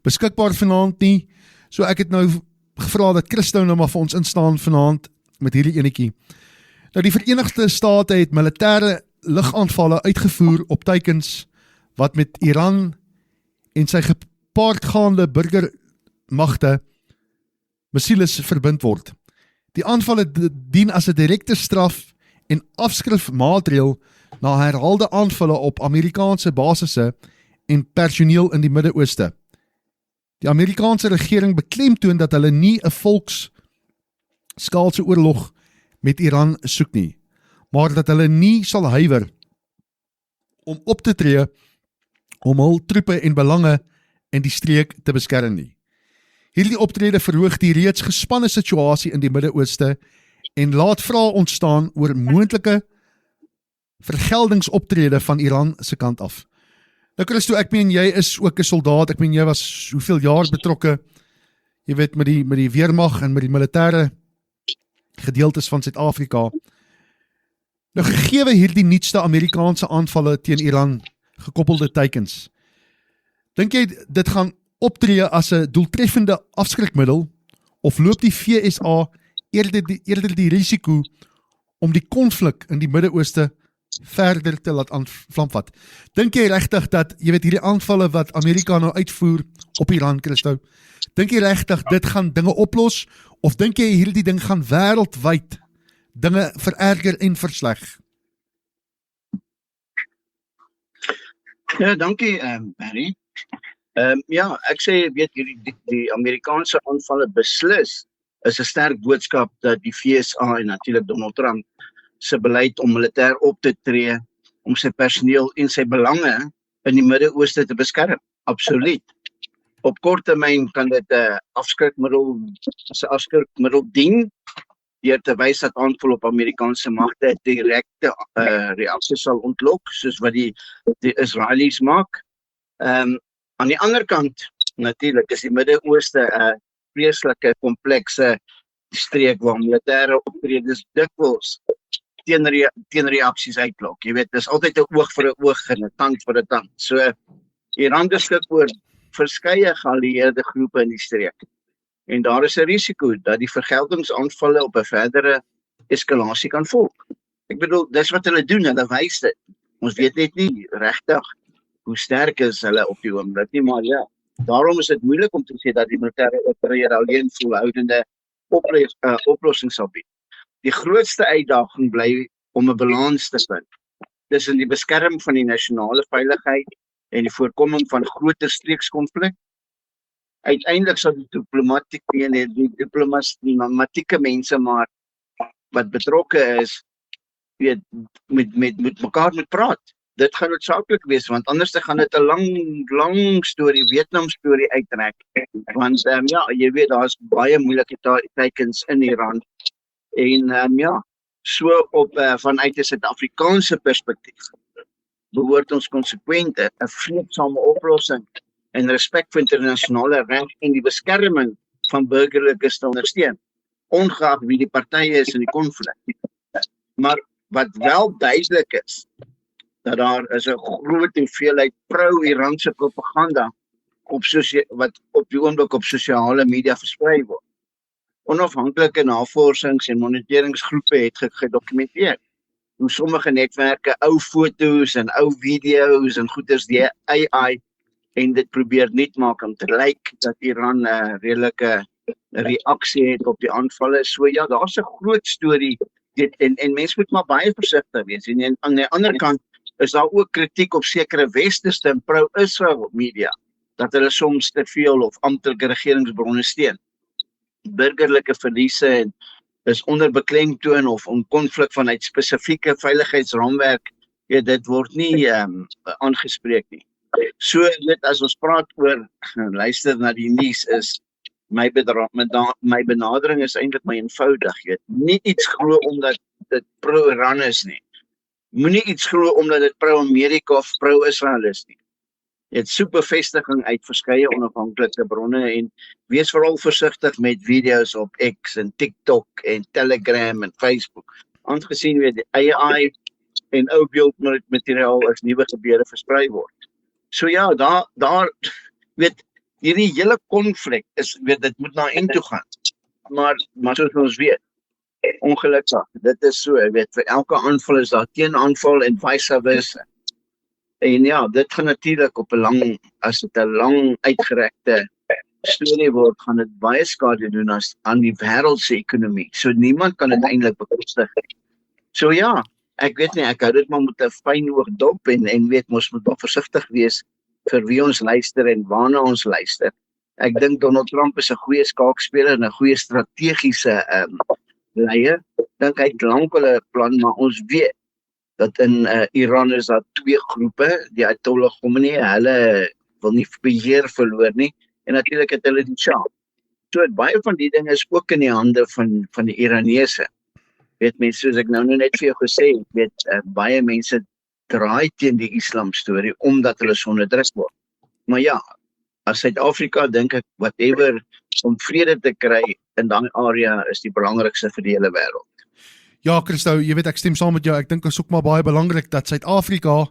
Speaker 10: beskikbaar vanaand nie. So ek het nou gevra dat Christo nou maar vir ons instaan vanaand met hierdie enetjie. Nou die Verenigde State het militêre lugaanvalle uitgevoer op teikens wat met Iran en sy gepaardgaande burgermagte missiles verbind word. Die aanvalle dien as 'n direkte straf en afskrifmaatreël na herhaalde aanvalle op Amerikaanse basisse en personeel in die Midde-Ooste. Die Amerikaanse regering beklemtoon dat hulle nie 'n volksskaalse oorlog met Iran soek nie, maar dat hulle nie sal huiwer om op te tree om hul troepe en belange in die streek te beskerm nie. Hierdie optrede verhoog die reeds gespanne situasie in die Midde-Ooste en laat vrae ontstaan oor moontlike vergeldingsoptrede van Iran se kant af. Nou Christo, ek meen jy is ook 'n soldaat, ek meen jy was hoeveel jaar betrokke, jy weet, met die weermag en met die militêre gedeeltes van Suid-Afrika. Nou gegeewe hierdie nuutste Amerikaanse aanvalle teen Iran gekoppelde teikens, dink jy dit gaan optree as 'n doeltreffende afskrikmiddel, of loop die VSA eerder die risiko om die konflik in die Midde-Ooste verder te laat aanvlamvat? Dink jy regtig dat, jy weet, hierdie aanvalle wat Amerika nou uitvoer op Iran, Christo, dink jy regtig dit gaan dinge oplos, of dink jy hierdie ding gaan wêreldwyd dinge vererger en versleg?
Speaker 13: Ja, dankie Barry. Ja, ek sê weet die Amerikaanse aanvalle beslis is 'n sterk boodskap dat die FSA en natuurlik Donald Trump se beleid om militêr op te tree om sy personeel en sy belange in die Midde-Ooste te beskerm. Absoluut. Op kort termyn kan dit 'n afskrikmiddel dien deur te wys dat aanval op Amerikaanse magte direkte reaksies sal ontlok, soos wat die Israelies maak. Aan die ander kant, natuurlik is die Midde-Ooste 'n vreeslike komplekse streek waar militêre optredes dikwels teenreaksies uitlok. Jy weet, dis altyd 'n oog vir 'n oog en 'n tand vir 'n tand. So Iran beskik oor verskeie geallieerde groepe in die streek. En daar is 'n risiko dat die vergeldingsaanvalle op 'n verdere eskalasie kan volg. Ek bedoel, dis wat hulle doen, hulle wys dit. Ons weet net nie regtig hoe sterk is hulle op die oomblik nie, maar ja, daarom is dit moeilik om te sê dat die militêre opereer alleen volhoudende oplossing sal bied. Die grootste uitdaging bly om 'n balans te vind tussen die beskerming van die nasionale veiligheid en die voorkoming van groter streekskonflik. Uiteindelik sal die diplomatieke mense maar wat betrokke is, weet, met mekaar moet praat. Dit gaan noodsaaklik wees, want anders gaan dit 'n lang storie, Vietnam storie uittrek. Want ja, jy weet, daar's baie moeilike tekens in Iran. En ja, so op vanuit 'n Suid-Afrikaanse perspektief behoort ons konsekwent 'n vreedsame oplossing en respek vir internasionale reg en die beskerming van burgerlikes te ondersteun, ongeag wie die partye is in die konflik. Maar wat wel duidelik is, dat daar is 'n groot hoeveelheid pro-Iranse propaganda wat op die oomblik op sosiale media versprei word. Onafhanklike navorsings en moniteringsgroepe het gedokumenteer hoe sommige netwerke ou foto's en ou video's en goeders die AI en dit probeer nuut maak om te lyk dat Iran 'n redelike reaksie het op die aanvalle. So ja, daar's 'n groot storie en mense moet maar baie versigtig wees. En aan die ander kant is daar ook kritiek op sekere westerse en pro-Israel media dat hulle soms te veel of amptelike regeringsbronne steun. Burgerlike verliese is onder beklemtoon of om konflik vanuit spesifieke veiligheidsraamwerk, dit word nie aangespreek nie. So dit as ons praat oor luister na die nuus is my benadering is eintlik my eenvoudig, nie iets glo omdat dit pro-Iran is nie. Moenie iets glo omdat dit pro-Amerika of pro-Israel is nie. Dit soek bevestiging uit verskeie onafhanklike bronne en wees veral versigtig met video's op X en TikTok en Telegram en Facebook. Aangesien weet die AI en ou beeldmateriaal as nuwe gebeure versprei word. So ja, daar weet hierdie hele konflik is dit moet na eind toe gaan. Maar soos ons weet, ongelukkig, dit is so, weet vir elke aanval is daar teenaanval en vice versa. En ja, dit gaan natuurlik op 'n as dit 'n lang uitgerekte storie word, gaan dit baie skade doen aan die wêreldse ekonomie. So niemand kan dit eintlik bekostig. So ja, ek weet nie, ek hou dit maar met 'n fyn oog dop en weet ons moet baie versigtig wees vir wie ons luister en waarna ons luister. Ek dink Donald Trump is 'n goeie skaakspeler en 'n goeie strategiese leier. Dink hy het lankal 'n plan, maar ons weet dat in Iran is daar twee groepe, die Ayatollah Khomeini, hulle wil nie beheer verloor nie, en natuurlik het hulle die Shah. So baie van die dinge is ook in die hande van die Iranese. Weet mense, soos ek nou net vir jou gesê het, weet baie mense draai teen die Islam storie, omdat hulle so onderdruk word. Maar ja, as Suid-Afrika dink ek, whatever, om vrede te kry in daai area is die belangrikste vir die hele wêreld.
Speaker 10: Ja, Christo, jy weet ek stem saam met jou. Ek dink dit is ook maar baie belangrik dat Suid-Afrika,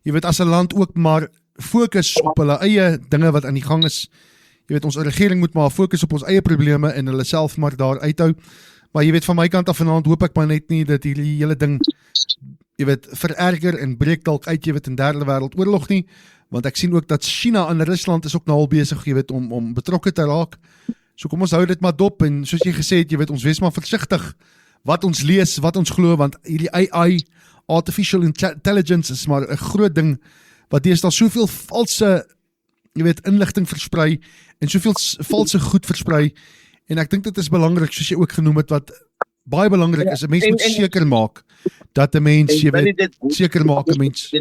Speaker 10: jy weet as 'n land ook maar fokus op hulle eie dinge wat aan die gang is. Jy weet ons regering moet maar fokus op ons eie probleme en hulle self maar daar uithou. Maar jy weet van my kant af vanaand hoop ek maar net nie dat hierdie hele ding jy weet vererger en breek dalk uit jy weet in derde wêreldoorlog nie, want ek sien ook dat China en Rusland is ook nou al besig jy weet om betrokke te raak. So kom ons hou dit maar dop en soos jy gesê het jy weet ons wees maar versigtig wat ons lees, wat ons glo, want hierdie AI, Artificial Intelligence, is maar 'n groot ding, wat deesdae soveel valse, inligting versprei, en soveel valse goed versprei, en ek dink dit is belangrik, soos jy ook genoem het, wat baie belangrik is, 'n mens moet seker maak, dat 'n mens, seker maak 'n mens.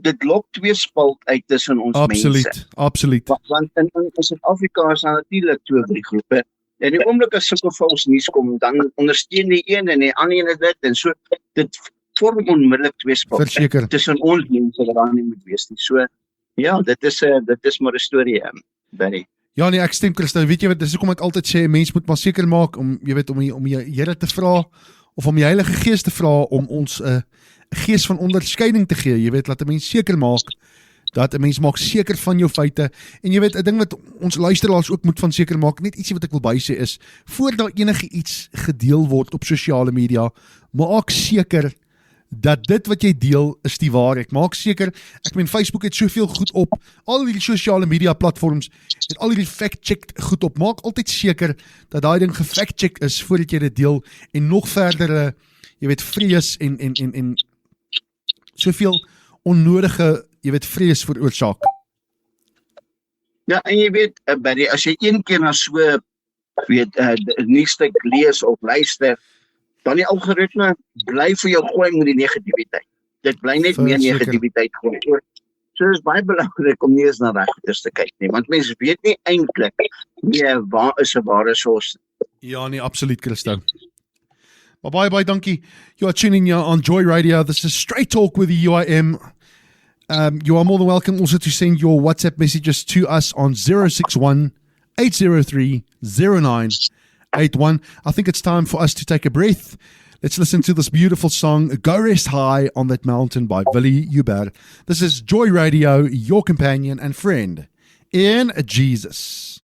Speaker 13: Dit lok tweespalt uit tussen ons mense.
Speaker 10: Absoluut.
Speaker 13: Want in Suid-Afrika is daar natuurlik twee groepe. En die oomblik as sulke vals nuus kom, dan ondersteun die een en die ander een dit, en so, dit vorm onmiddellik tweespalt tussen ons mense wat daar nie moet wees nie. So, ja, dit is maar 'n storie, Barry.
Speaker 10: Ja nee, ek stem Christo, weet jy wat, dis hoekom ek altyd sê, 'n mens moet maar seker maak, om die Here te vra, of om die Heilige Gees te vra, om ons 'n gees van onderskeiding te gee, laat 'n mens seker maak, dat 'n mens maak seker van jou feite, en 'n ding wat ons luisteraars ook moet van seker maak, net ietsie wat ek wil bysê is, voor daar enige iets gedeel word op sosiale media, maak seker, dat dit wat jy deel, is die waarheid. Maak seker, ek meen Facebook het soveel goed op, al die sosiale media platforms, het al die fact-check goed op, maak altyd seker, dat daai ding gefact-check is, voordat jy dit deel, en nog verdere, vrees, en soveel onnodige, vrees veroorsaak.
Speaker 13: Ja, en jy weet, Barry, as jy een keer na so, nuusstuk lees of luister, dan die algoritme bly vir jou gooi met die negativiteit. Dit bly net meer negativiteit gooi. So is baie belangrik om nie eens na regters te kyk nie, want mense weet nie eintlik waar is 'n ware source.
Speaker 10: Ja nee, absoluut Christo. Maar baie dankie. You are tuning in on Joy Radio. This is Straight Talk with the UIM. You are more than welcome also to send your WhatsApp messages to us on 061-803-0981. I think it's time for us to take a breath. Let's listen to this beautiful song, Go Rest High on That Mountain by Willie Hubert. This is Joy Radio, your companion and friend in Jesus.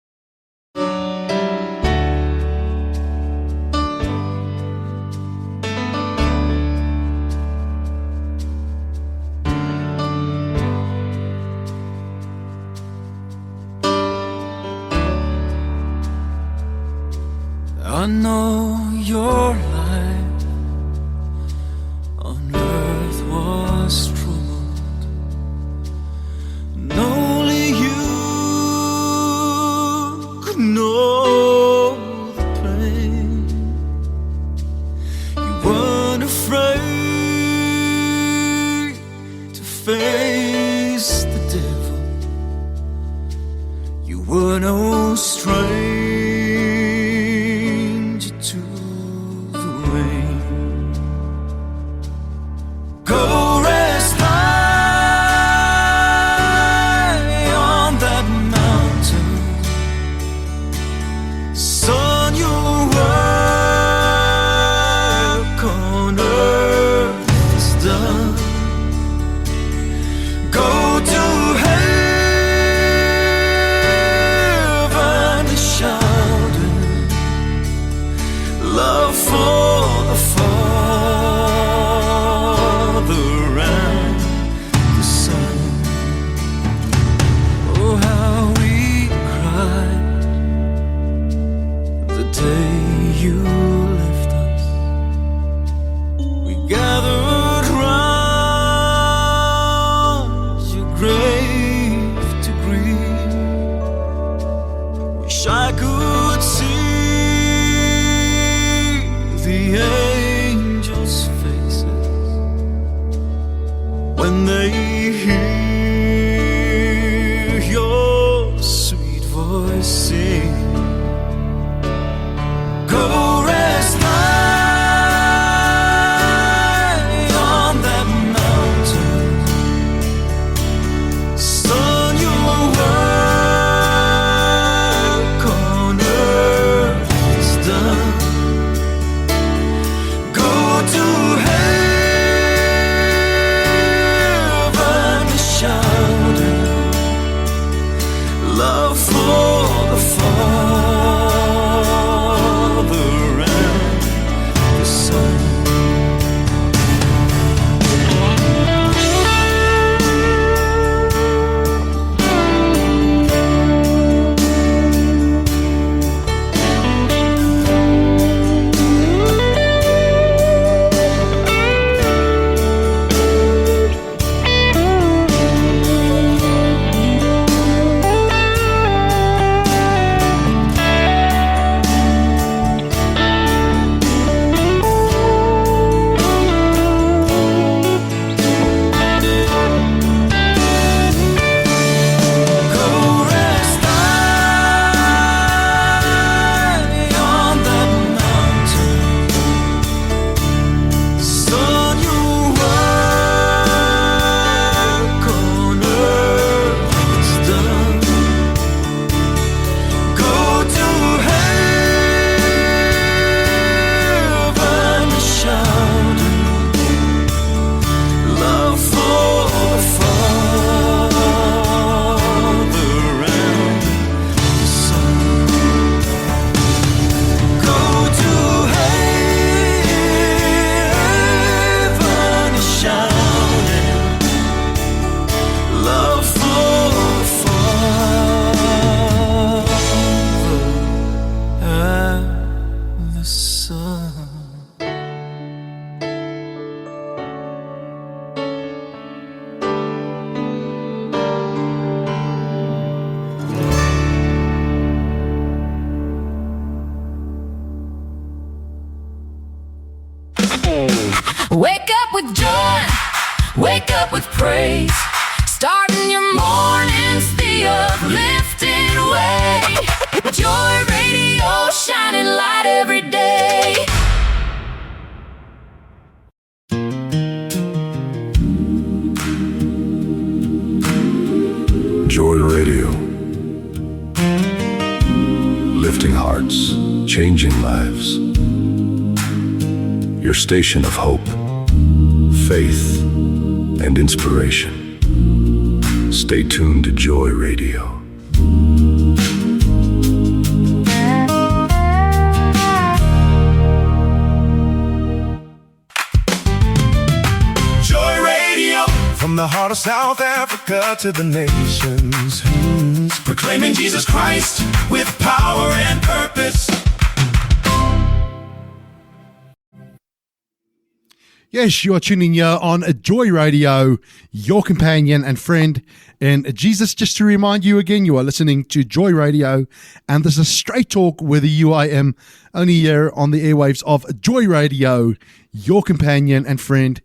Speaker 9: I know your life on earth was troubled, and only you could know the pain. You weren't afraid to face the devil. You were no stranger to the rain. Go rest high on that mountain. Son, your work on earth is done. Go to heaven and shouting love for the Father and the Son. Oh, how we cried the day you left us. We gathered round your grave to grieve. Wish I could see the angels' faces when they hear your sweet voice sing. Go rest high on that mountain. Son, your work on earth is done. Go to heaven and shouting love for the Father
Speaker 2: Wake up with joy, wake up with praise. Starting your mornings the uplifting way. Joy Radio, shining light every day.
Speaker 16: Joy Radio. Lifting hearts, changing lives. Your station of hope, faith, and inspiration. Stay tuned to Joy Radio.
Speaker 9: Joy Radio. From the heart of South Africa to the nations. Proclaiming Jesus Christ with power and purpose.
Speaker 10: Yes, you are tuning here on Joy Radio, your companion and friend in Jesus. Just to remind you again, you are listening to Joy Radio, and this is Straight Talk with the UIM, only here on the airwaves of Joy Radio, your companion and friend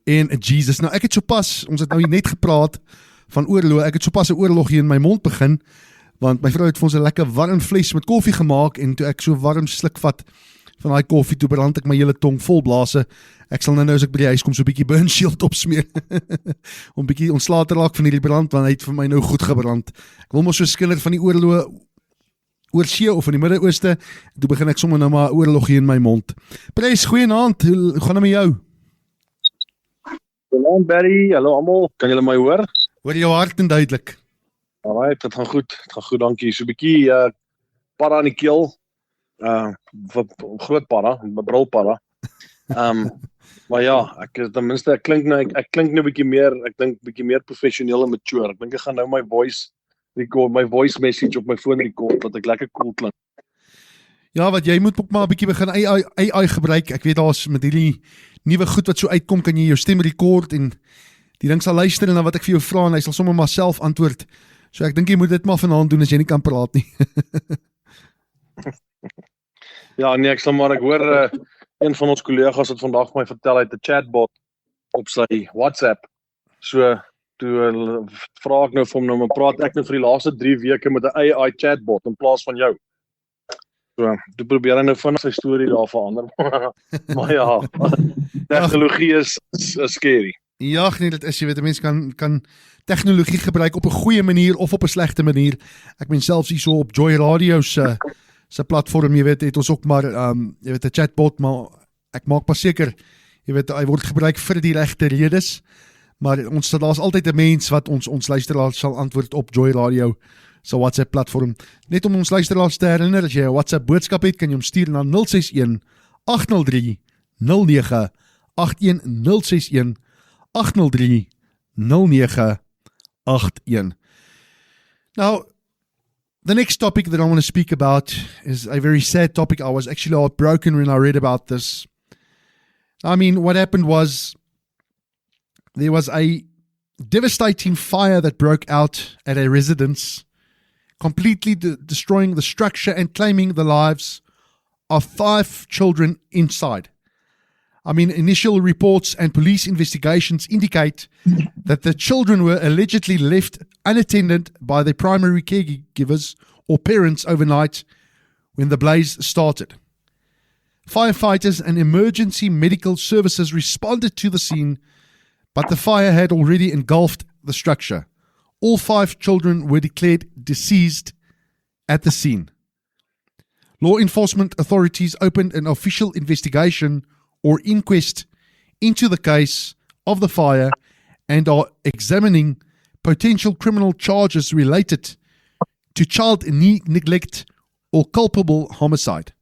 Speaker 10: in Jesus. Nou, ek het sopas, ons het nou net gepraat van oorlog, ek het sopas 'n oorlog hier in my mond begin, want my vrou het vir ons 'n lekker warm vlees met koffie gemaak, en toe ek so warm sluk vat van daai koffie, toe brand ek my hele tong vol blaase. Ek sal nou as ek by die huis kom so 'n bietjie burn shield opsmeer om 'n bietjie ontslae te raak van hierdie brand, want hy het vir my nou goed gebrand. Ek wil mos so skiller van die oorlog oor see of in die Midde-Ooste, toe begin ek sommer nou maar oorlog hier in my mond. Prys, goeienaand, hoe gaan dit met jou?
Speaker 17: Goeienaand Barry, hallo almal, kan julle my hoor?
Speaker 10: Hoor jou hard en duidelik.
Speaker 17: Alright, dit gaan goed, dankie. So 'n bietjie para in die keel. Groot para, brilpara. Maar ja, ek ten minste ek klink nou bietjie meer, ek dink bietjie meer professioneel en mature. Ek dink ek gaan nou my voice message op my foon rekord dat ek lekker cool klink.
Speaker 10: Ja, wat jy moet ook maar 'n bietjie begin AI gebruik. Ek weet daar's met hierdie nuwe goed wat so uitkom, kan jy jou stem rekord en die ding sal luister na wat ek vir jou vra en hy sal sommer maar self antwoord. So ek dink jy moet dit maar vanaand doen as jy nie kan praat nie.
Speaker 17: Ja, nee, ek hoor een van ons kollegas het vandag vir my vertel hy het 'n chatbot op sy WhatsApp. So toe vra ek nou vir hom nou, maar praat ek nou vir die laaste 3 weke met 'n AI chatbot in plaas van jou. So, toe probeer hy nou vinnig sy storie daar verander. Maar ja, tegnologie is scary.
Speaker 10: Ja, nee, dit is, jy weet, 'n mens kan tegnologie gebruik op 'n goeie manier of op 'n slegte manier. Ek meen selfs hier so op Joy Radio se platform, jy weet, het ons ook maar jy weet 'n chatbot, maar ek maak pas seker, jy weet, hy word gebruik vir die regte redes, maar daar's altyd 'n mens wat ons luisteraars sal antwoord op Joy Radio se WhatsApp platform. Net om ons luisteraars te herinner, as jy 'n WhatsApp boodskap het, kan jy hom stuur na 061 803 0981 061 803 0981. Now, the next topic that I want to speak about is a very sad topic. I was actually heartbroken when I read about this. I mean, what happened was there was a devastating fire that broke out at a residence, completely destroying the structure and claiming the lives of 5 children inside. I mean, initial reports and police investigations indicate that the children were allegedly left unattended by their primary caregivers or parents overnight when the blaze started. Firefighters and emergency medical services responded to the scene, but the fire had already engulfed the structure. All 5 children were declared deceased at the scene. Law enforcement authorities opened an official investigation or inquest into the case of the fire and are examining potential criminal charges related to child neglect or culpable homicide.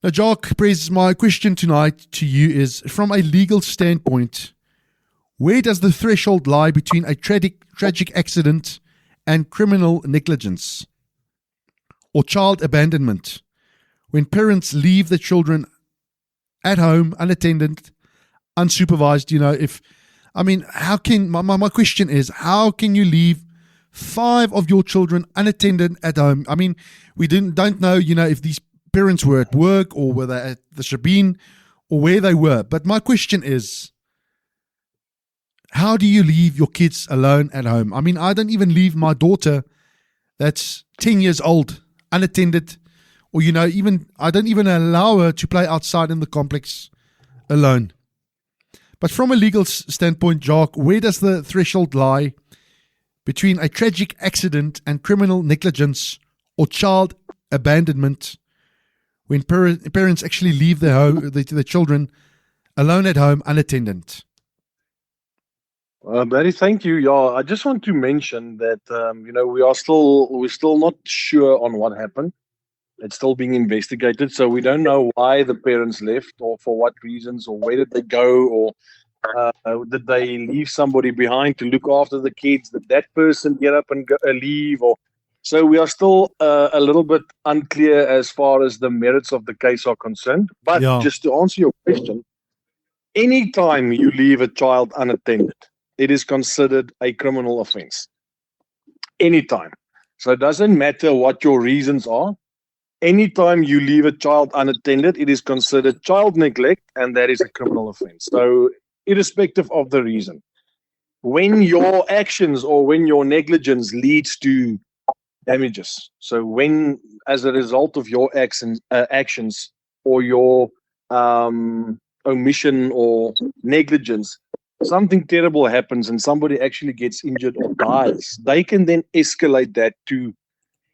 Speaker 10: Now, Jacques, Prez, my question tonight to you is, from a legal standpoint, where does the threshold lie between a tragic accident and criminal negligence or child abandonment when parents leave the children at home, unattended, unsupervised? You know, how can, my question is, how can you leave 5 of your children unattended at home? I mean, we don't know, if these parents were at work or were they at the shebeen or where they were. But my question is, how do you leave your kids alone at home? I mean, I don't even leave my daughter that's 10 years old unattended, or, even I don't even allow her to play outside in the complex alone. But from a legal standpoint, Jacques, where does the threshold lie between a tragic accident and criminal negligence or child abandonment when parents actually leave their children alone at home unattended?
Speaker 17: Barry, thank you. Yeah, I just want to mention that we're still not sure on what happened. It's still being investigated, so we don't know why the parents left or for what reasons, or where did they go, or did they leave somebody behind to look after the kids? Did that person get up and leave? Or so we are still a little bit unclear as far as the merits of the case are concerned. But just to answer your question, anytime you leave a child unattended, it is considered a criminal offense. Anytime. So it doesn't matter what your reasons are. Anytime you leave a child unattended, it is considered child neglect, and that is a criminal offense. So irrespective of the reason, when your actions or when your negligence leads to damages, so when as a result of your actions or your omission or negligence, something terrible happens and somebody actually gets injured or dies, they can then escalate that to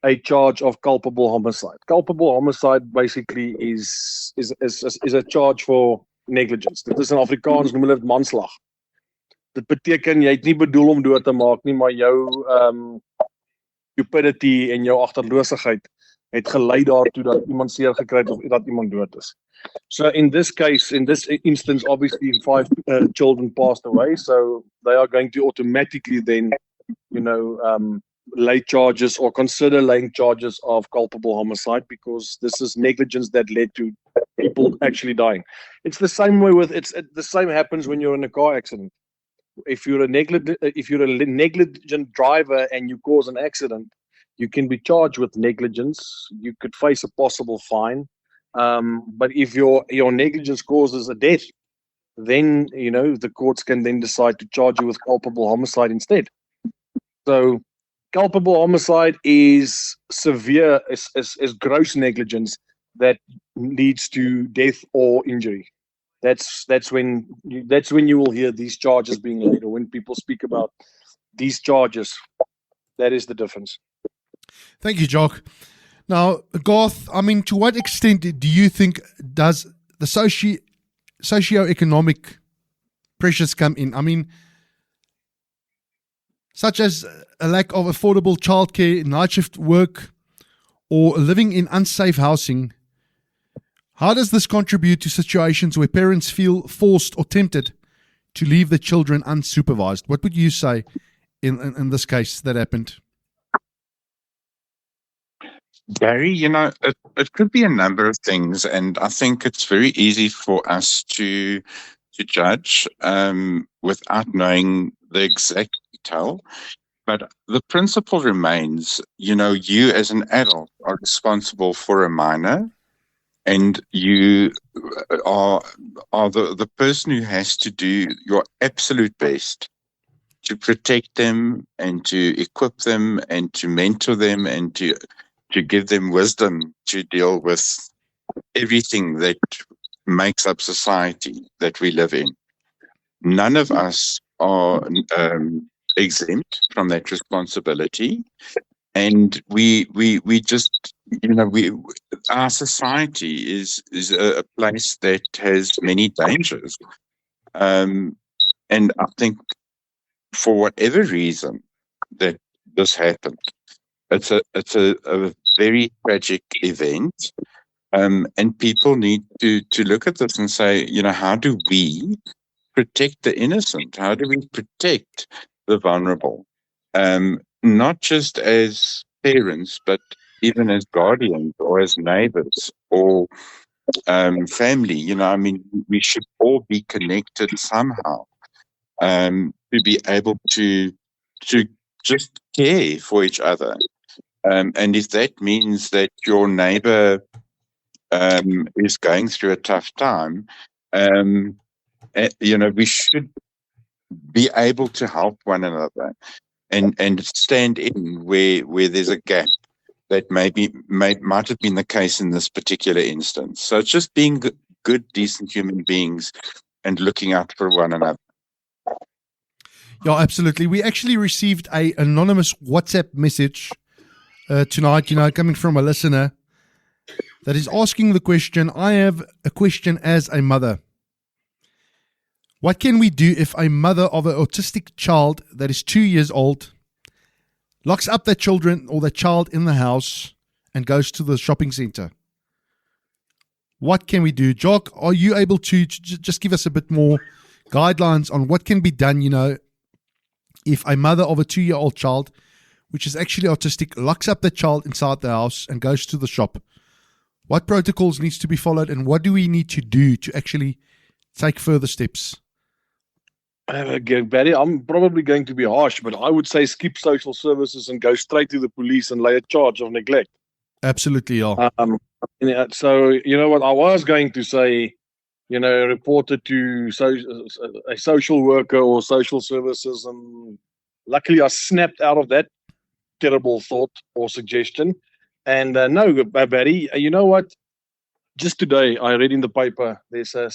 Speaker 17: a charge of culpable homicide. Culpable homicide basically is a charge for negligence. Dit is in Afrikaans noem hulle dit manslag. Dit beteken jy het nie bedoel om dood te maak nie, maar jou stupidity en jou agterloosheid het gelei daartoe dat iemand seer gekry het of dat iemand dood is. So in this case, in this instance, obviously 5 children passed away, so they are going to automatically then, lay charges or consider laying charges of culpable homicide, because this is negligence that led to people actually dying. It's the same way the same happens when you're in a car accident. If you're a negligent driver and you cause an accident, you can be charged with negligence. You could face a possible fine. But if your negligence causes a death, then the courts can then decide to charge you with culpable homicide instead. So culpable homicide is severe, is gross negligence that leads to death or injury. That's when you will hear these charges being laid, or when people speak about these charges. That is the difference.
Speaker 10: Thank you, Jock. Now, Garth, I mean, to what extent do you think does the socio-economic pressures come in? I mean, such as a lack of affordable childcare, night shift work, or living in unsafe housing. How does this contribute to situations where parents feel forced or tempted to leave the children unsupervised? What would you say in this case that happened?
Speaker 12: Gary, it could be a number of things, and I think it's very easy for us to judge without knowing the exact detail. But the principle remains, you as an adult are responsible for a minor, and you are the person who has to do your absolute best to protect them and to equip them and to mentor them and to give them wisdom to deal with everything that makes up society that we live in. None of us are exempt from that responsibility, and we just our society is a place that has many dangers, and I think for whatever reason that this happened, it's a very tragic event, and people need to look at this and say, how do we protect the innocent? How do we protect the vulnerable? Not just as parents, but even as guardians or as neighbors or family. We should all be connected somehow to be able to just care for each other. And if that means that your neighbor is going through a tough time, We should be able to help one another and stand in where there's a gap that might have been the case in this particular instance. So it's just being good, decent human beings and looking out for one another.
Speaker 10: Yeah, absolutely. We actually received a anonymous WhatsApp message tonight, coming from a listener that is asking the question, I have a question as a mother. What can we do if a mother of an autistic child that is 2 years old locks up their children or their child in the house and goes to the shopping center? What can we do? Jock, are you able to just give us a bit more guidelines on what can be done, if a mother of a 2-year-old child, which is actually autistic, locks up the child inside the house and goes to the shop? What protocols needs to be followed, and what do we need to do to actually take further steps?
Speaker 17: Barry, I'm probably going to be harsh, but I would say skip social services and go straight to the police and lay a charge of neglect.
Speaker 10: Absolutely, yeah.
Speaker 17: So, you know what, I was going to say, report it to a social worker or social services, and luckily I snapped out of that terrible thought or suggestion. And no, Barry, you know what? Just today, I read in the paper there's a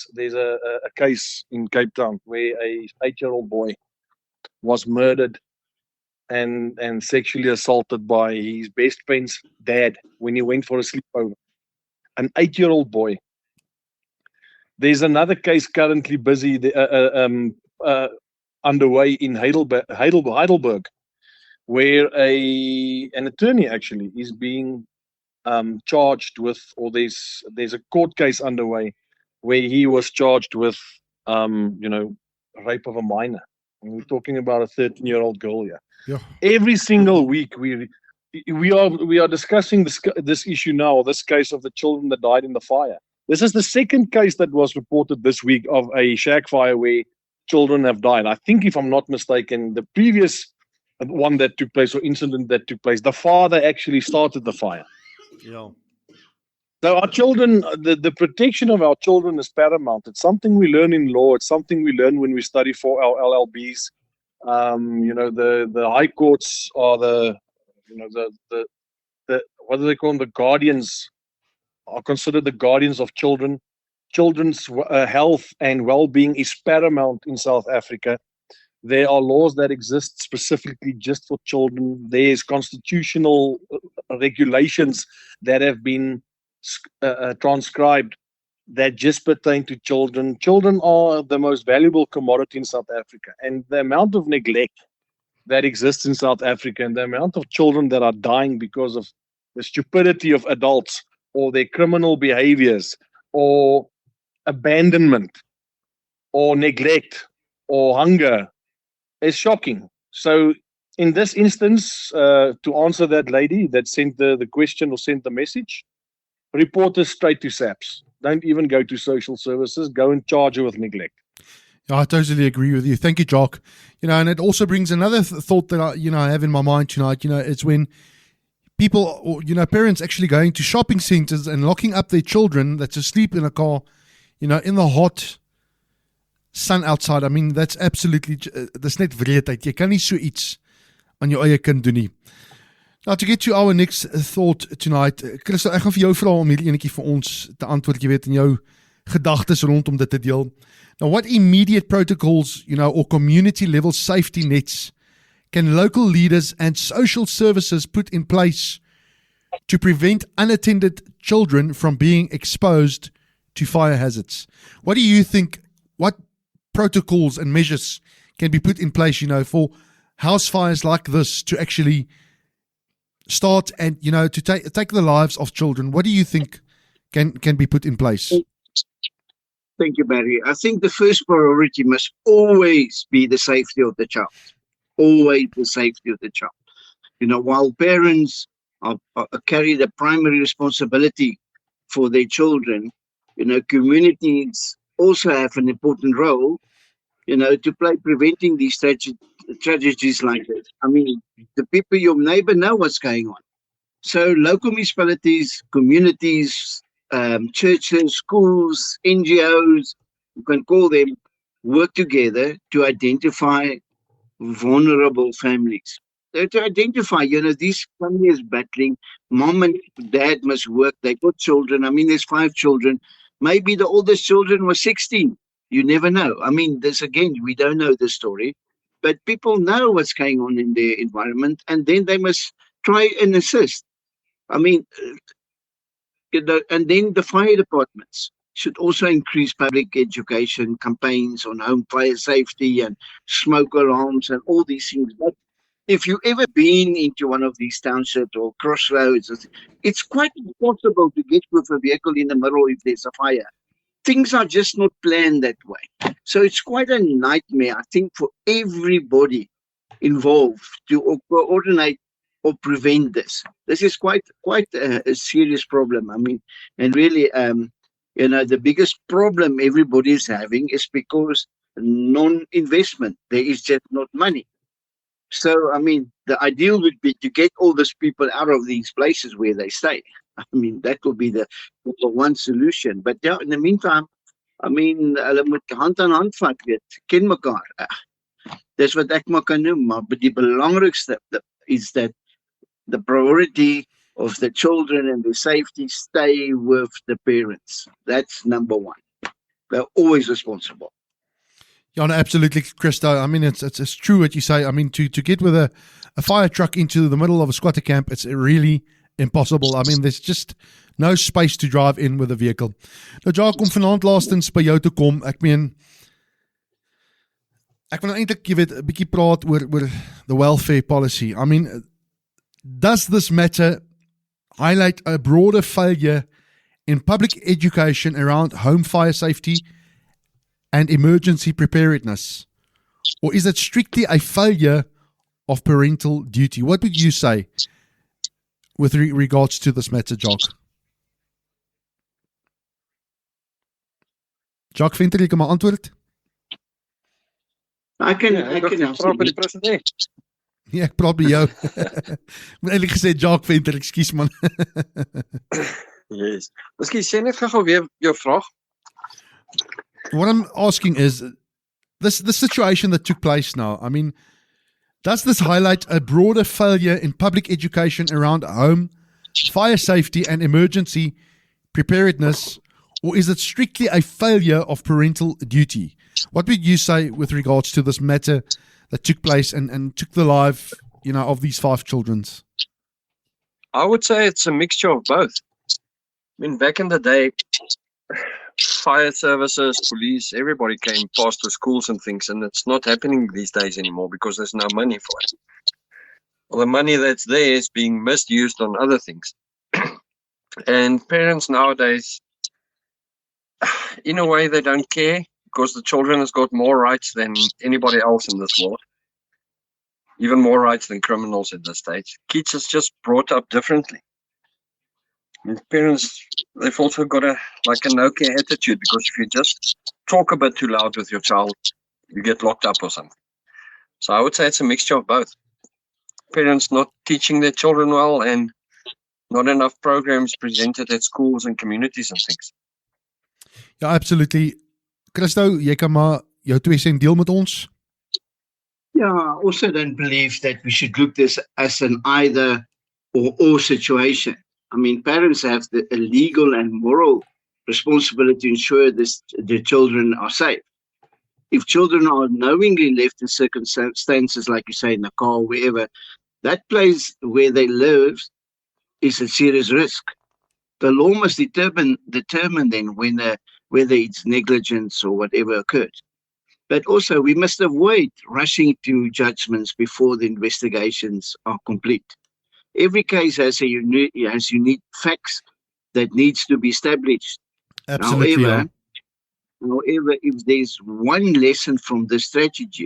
Speaker 17: case in Cape Town where a 8-year-old boy was murdered and sexually assaulted by his best friend's dad when he went for a sleepover. An 8-year-old boy. There's another case currently busy underway in Heidelberg, where an attorney actually is being charged with, or there's a court case underway where he was charged with, rape of a minor. And we're talking about a 13-year-old girl here.
Speaker 10: Yeah.
Speaker 17: Every single week we are discussing this issue now, this case of the children that died in the fire. This is the second case that was reported this week of a shack fire where children have died. I think, if I'm not mistaken, the previous one that took place, or incident that took place, the father actually started the fire.
Speaker 10: Yeah.
Speaker 17: So our children, the protection of our children is paramount. It's something we learn in law. It's something we learn when we study for our LLBs. The high courts are the what do they call them? The guardians are considered the guardians of children. Children's health and well-being is paramount in South Africa. There are laws that exist specifically just for children. There's constitutional regulations that have been transcribed that just pertain to children. Children are the most valuable commodity in South Africa. And the amount of neglect that exists in South Africa and the amount of children that are dying because of the stupidity of adults or their criminal behaviors or abandonment or neglect or hunger is shocking. So in this instance, to answer that lady that sent the question or sent the message, report her straight to SAPS. Don't even go to social services. Go and charge her with neglect.
Speaker 10: Yeah, I totally agree with you. Thank you, Jock. And it also brings another thought that I have in my mind tonight. It's when people, or parents actually going to shopping centers and locking up their children that's asleep in a car, in the hot sun outside. I mean, that's absolutely, that's net wreedheid. Jy kan nie so iets aan jou eie kind doen nie. Now, to get to our next thought tonight, Christel, ek gaan vir jou vra om hierdie enetjie vir ons te antwoord, jy weet, in jou gedagtes rondom dit te deel. Now, what immediate protocols, or community level safety nets can local leaders and social services put in place to prevent unattended children from being exposed to fire hazards? What do you think, what protocols and measures can be put in place, for house fires like this to actually start and, to take the lives of children? What do you think can be put in place?
Speaker 13: Thank you, Barry. I think the first priority must always be the safety of the child. Always the safety of the child. While parents carry the primary responsibility for their children, communities also have an important role, to play preventing these tragedies like this. I mean, the people, your neighbor, know what's going on. So local municipalities, communities, churches, schools, NGOs, you can call them, work together to identify vulnerable families. To identify, these families battling, mom and dad must work, they got children. I mean, there's 5 children. Maybe the oldest children was 16. You never know. I mean, this again, we don't know the story, but people know what's going on in their environment, and then they must try and assist. I mean, and then the fire departments should also increase public education campaigns on home fire safety and smoke alarms and all these things. But if you've ever been into one of these townships or crossroads, it's quite impossible to get with a vehicle in the middle if there's a fire. Things are just not planned that way. So it's quite a nightmare, I think, for everybody involved to coordinate or prevent this. This is quite a serious problem. I mean, and really, the biggest problem everybody is having is because non-investment. There is just not money. So, I mean, the ideal would be to get all these people out of these places where they stay. I mean, that would be the one solution. But yeah, in the meantime, I mean, hulle moet hand aan hand vat, ken mekaar. Dis wat ek maar kan noem, maar die belangrikste is that the priority of the children and their safety stay with the parents. That's number one. They're always responsible.
Speaker 10: Yeah, no, absolutely, Christo. I mean, it's true what you say. I mean, to get with a fire truck into the middle of a squatter camp, it's really impossible. I mean, there's just no space to drive in with a vehicle. Nou, Jacques, om vanaand laastens by jou te kom. Ek wil nou eintlik, jy weet, 'n bietjie praat oor the welfare policy. I mean, does this matter highlight a broader failure in public education around home fire safety and emergency preparedness? Or is it strictly a failure of parental duty? What would you say with regards to this matter, Jock? Jock, Venter, jy kan maar antwoord.
Speaker 11: Ek praat by die president.
Speaker 10: Ja, ek praat by jou. Moet eintlik gesê Jock Venter, ekskuus man.
Speaker 11: Yes. Miskien sê net gou weer jou vraag.
Speaker 10: What I'm asking is, the situation that took place now, I mean, does this highlight a broader failure in public education around home, fire safety and emergency preparedness, or is it strictly a failure of parental duty? What would you say with regards to this matter that took place and took the life, of these 5 children?
Speaker 11: I would say it's a mixture of both. I mean, back in the day, fire services, police, everybody came past the schools and things, and it's not happening these days anymore because there's no money for it. Well, the money that's there is being misused on other things. And parents nowadays, in a way, they don't care because the children has got more rights than anybody else in this world. Even more rights than criminals in the States. Kids is just brought up differently. And parents, they've also got a no-care attitude because if you just talk a bit too loud with your child, you get locked up or something. So I would say it's a mixture of both. Parents not teaching their children well and not enough programs presented at schools and communities and things.
Speaker 10: Ja, absolutely. Christo, jy kan maar jou 2 cent deel met ons.
Speaker 13: Yeah, I also don't believe that we should look this as an either or situation. I mean, parents have the legal and moral responsibility to ensure the children are safe. If children are knowingly left in circumstances, like you say, in a car, wherever, that place where they live is a serious risk. The law must determine then whether it's negligence or whatever occurred. But also, we must avoid rushing to judgments before the investigations are complete. Every case has unique facts that needs to be established.
Speaker 10: Absolutely.
Speaker 13: However, if there's one lesson from this strategy,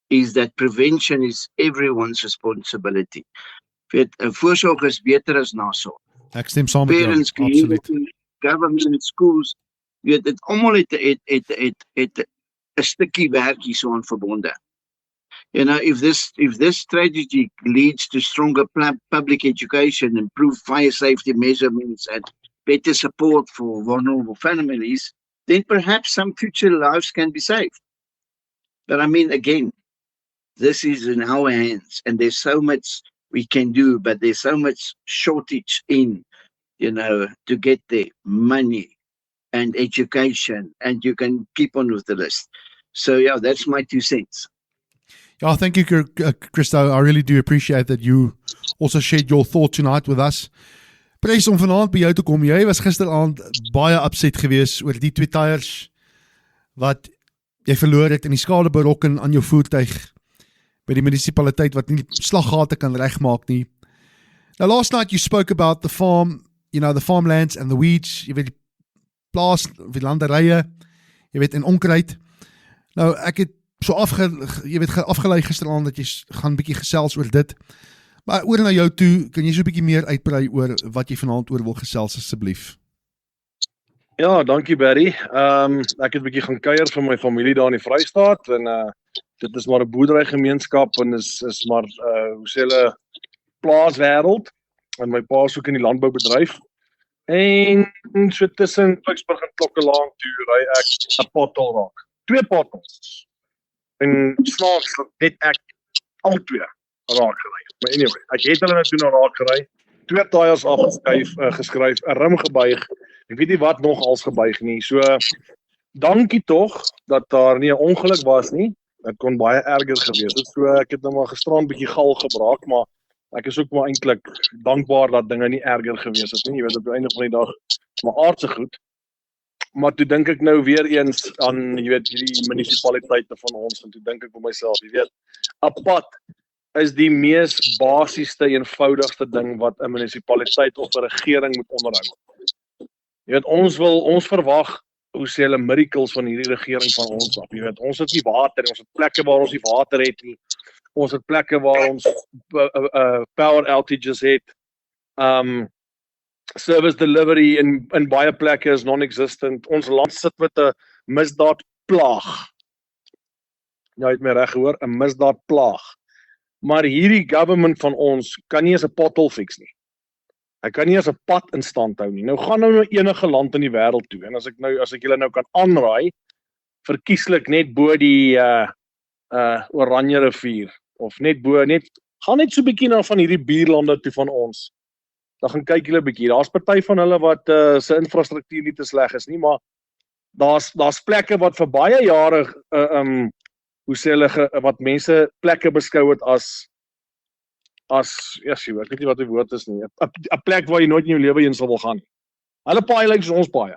Speaker 13: is that prevention is everyone's responsibility. Voorsorg is beter as nasorg.
Speaker 10: Ek stem saam met jou.
Speaker 13: Parents, community, government, schools, dit almal het 'n stukkie werk hierso aan verbonde. If this strategy leads to stronger public education, improved fire safety measurements, and better support for vulnerable families, then perhaps some future lives can be saved. But I mean, again, this is in our hands, and there's so much we can do, but there's so much shortage in, to get there, money and education, and you can keep on with the list. So yeah, that's my 2 cents.
Speaker 10: Yeah, thank you, Christo. I really do appreciate that you also shared your thought tonight with us. Prys om vanaand by jou te kom. Jy was gisteraand baie upset geweest oor die 2 tyres wat jy verloor het in die skade berokken aan jou voertuig by die munisipaliteit wat nie slaggate kan regmaak nie. Now last night you spoke about the farm, the farmlands and the weeds, jy weet die plaas, die landerye, jy weet in onkruid. Nou ek het so afgelei gisteraand dat jy gaan bietjie gesels oor dit. Maar oor na jou toe, kan jy so 'n bietjie meer uitbrei oor wat jy vanaand oor wil gesels asseblief?
Speaker 17: Ja, dankie Barry. Ek het 'n bietjie gaan kuier vir my familie daar in die Vrystaat en dit is maar 'n boerderygemeenskap en is maar hoe sê hulle plaaswêreld en my pa is ook in die landboubedryf. En so tussen Vicksburg en Klokkelaan toe ry ek 'n pothol raak. 2 potholes. En snaaks het ek al 2 raak gery. Maar anyway, ek het hulle net toe raak gery. 2 tyres geskryf, 'n rim gebuig. Ek weet nie wat nog als gebuig nie. So dankie tog dat daar nie 'n ongeluk was nie. Dit kon baie erger gewees het. So ek het nou maar gisteraan bietjie gal gebraak, maar ek is ook maar eintlik dankbaar dat dinge nie erger gewees het nie. Jy weet op die einde van die dag maar aardse goed. Maar toe dink ek nou weer eens aan, jy weet, hierdie munisipaliteite van ons en toe dink ek vir myself, jy weet, 'n pad is die mees basiese, eenvoudigste ding wat 'n munisipaliteit of 'n regering moet onderhou. Jy weet, ons verwag, hoe sê hulle, miracles van hierdie regering van ons af. Jy weet, ons het nie water nie, ons het plekke waar ons nie water het nie. Ons het plekke waar ons power outages het. Service delivery in baie plekke is non-existent. Ons land sit met 'n misdaadplaag. Jy het my reg gehoor, 'n misdaadplaag. Maar hierdie government van ons kan nie eens 'n pothole fix nie. Hy kan nie eens 'n pad in stand hou nie. Nou gaan nou enige land in die wêreld toe en as ek julle nou kan aanraai, verkieslik net bo die Oranje rivier of gaan net so bietjie na van hierdie buurlande toe van ons. Dan gaan kyk julle bietjie. Daar's party van hulle wat se infrastruktuur nie te sleg is nie, maar daar's plekke wat vir baie jare hoe sê hulle wat mense plekke beskou het as ek weet nie wat die woord is nie. 'n plek waar jy nooit in jou lewe heen sal wil gaan nie. Hulle paai lyk soos ons paai.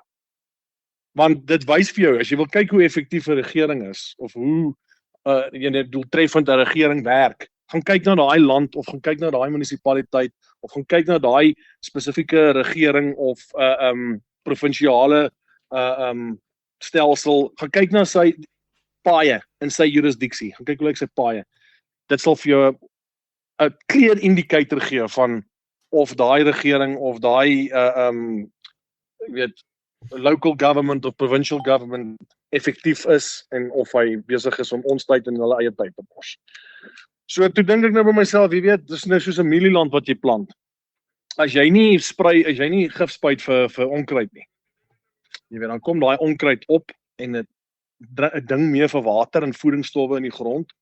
Speaker 17: Want dit wys vir jou, as jy wil kyk hoe effektief 'n regering is of hoe doeltreffend 'n regering werk, gaan kyk na daai land of gaan kyk na daai munisipaliteit of gaan kyk na daai spesifieke regering of provinsiale stelsel, gaan kyk na sy paaie in sy jurisdiksie, gaan kyk hoe lyk sy paaie. Dit sal vir jou 'n clear indicator gee van of daai regering of daai local government of provincial government effektief is en of hy besig is om ons tyd in hulle eie tyd te mors. So toe dink ek nou by myself, jy weet, dis nou soos 'n mielieland wat jy plant. As jy nie gif spuit vir onkruid nie. Jy weet, dan kom daai onkruid op en dit ding meer vir water en voedingsstowwe in die grond.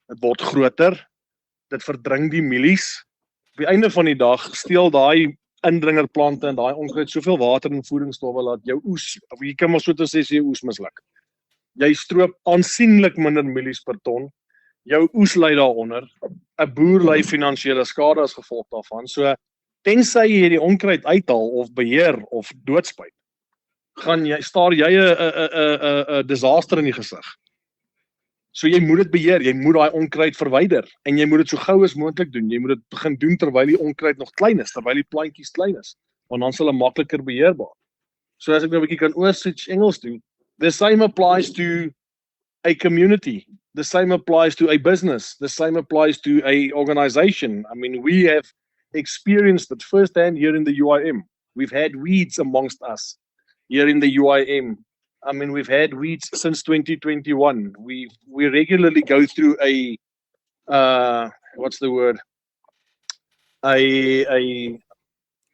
Speaker 17: Dit word groter. Dit verdring die mielies. Op die einde van die dag steel daai indringerplante en daai onkruid soveel water en voedingsstowwe dat jou oes, of jy kan maar so te sê jou oes misluk. Jy stroop aansienlik minder mielies per ton. Jou oes ly daaronder. 'n Boer ly finansiële skade as gevolg daarvan. So tensy jy die onkruid uithaal of beheer of doodspuit, staar jy 'n disaster in die gesig. So jy moet dit beheer, jy moet daai onkruid verwyder en jy moet dit so gou as moontlik doen. Jy moet dit begin doen terwyl die onkruid nog klein is, terwyl die plantjies klein is, want dan sal hulle makliker beheerbaar. So as ek nou 'n bietjie kan oorswitch Engels doen, the same applies to a community, the same applies to a business, the same applies to a organization. I mean, we have experienced it firsthand here in the UIM. We've had weeds amongst us here in the UIM. I mean, we've had weeds since 2021. We regularly go through a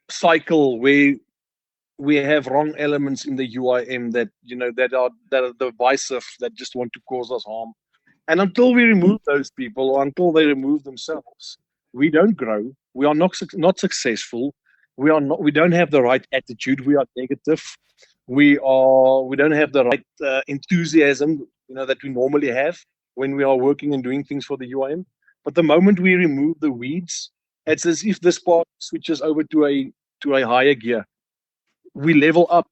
Speaker 17: cycle where we have wrong elements in the UIM that that are divisive, that just want to cause us harm. And until we remove those people, or until they remove themselves, we don't grow. We are not successful. We don't have the right attitude. We are negative. We don't have the right enthusiasm, that we normally have when we are working and doing things for the UIM. But the moment we remove the weeds, it's as if this part switches over to a higher gear. We level up.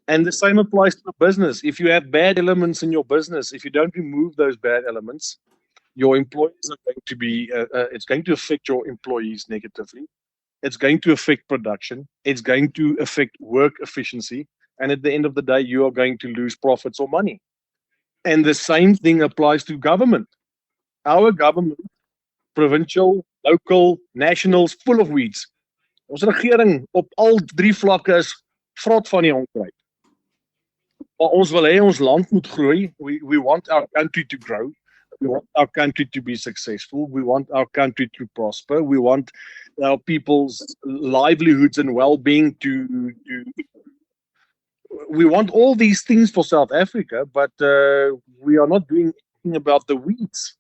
Speaker 17: And the same applies to business. If you have bad elements in your business, if you don't remove those bad elements, your employees are going to be, it's going to affect your employees negatively. It's going to affect production. It's going to affect work efficiency. And at the end of the day, you are going to lose profits or money. And the same thing applies to government. Our government, provincial, local, national, is full of weeds. Ons regering op al 3 vlakke is vrot van die onkruid. Maar ons wil hê ons land moet groei. We want our country to grow. We want our country to be successful. We want our country to prosper. We want our people's livelihoods and well-being to we want all these things for South Africa, but we are not doing anything about the weeds.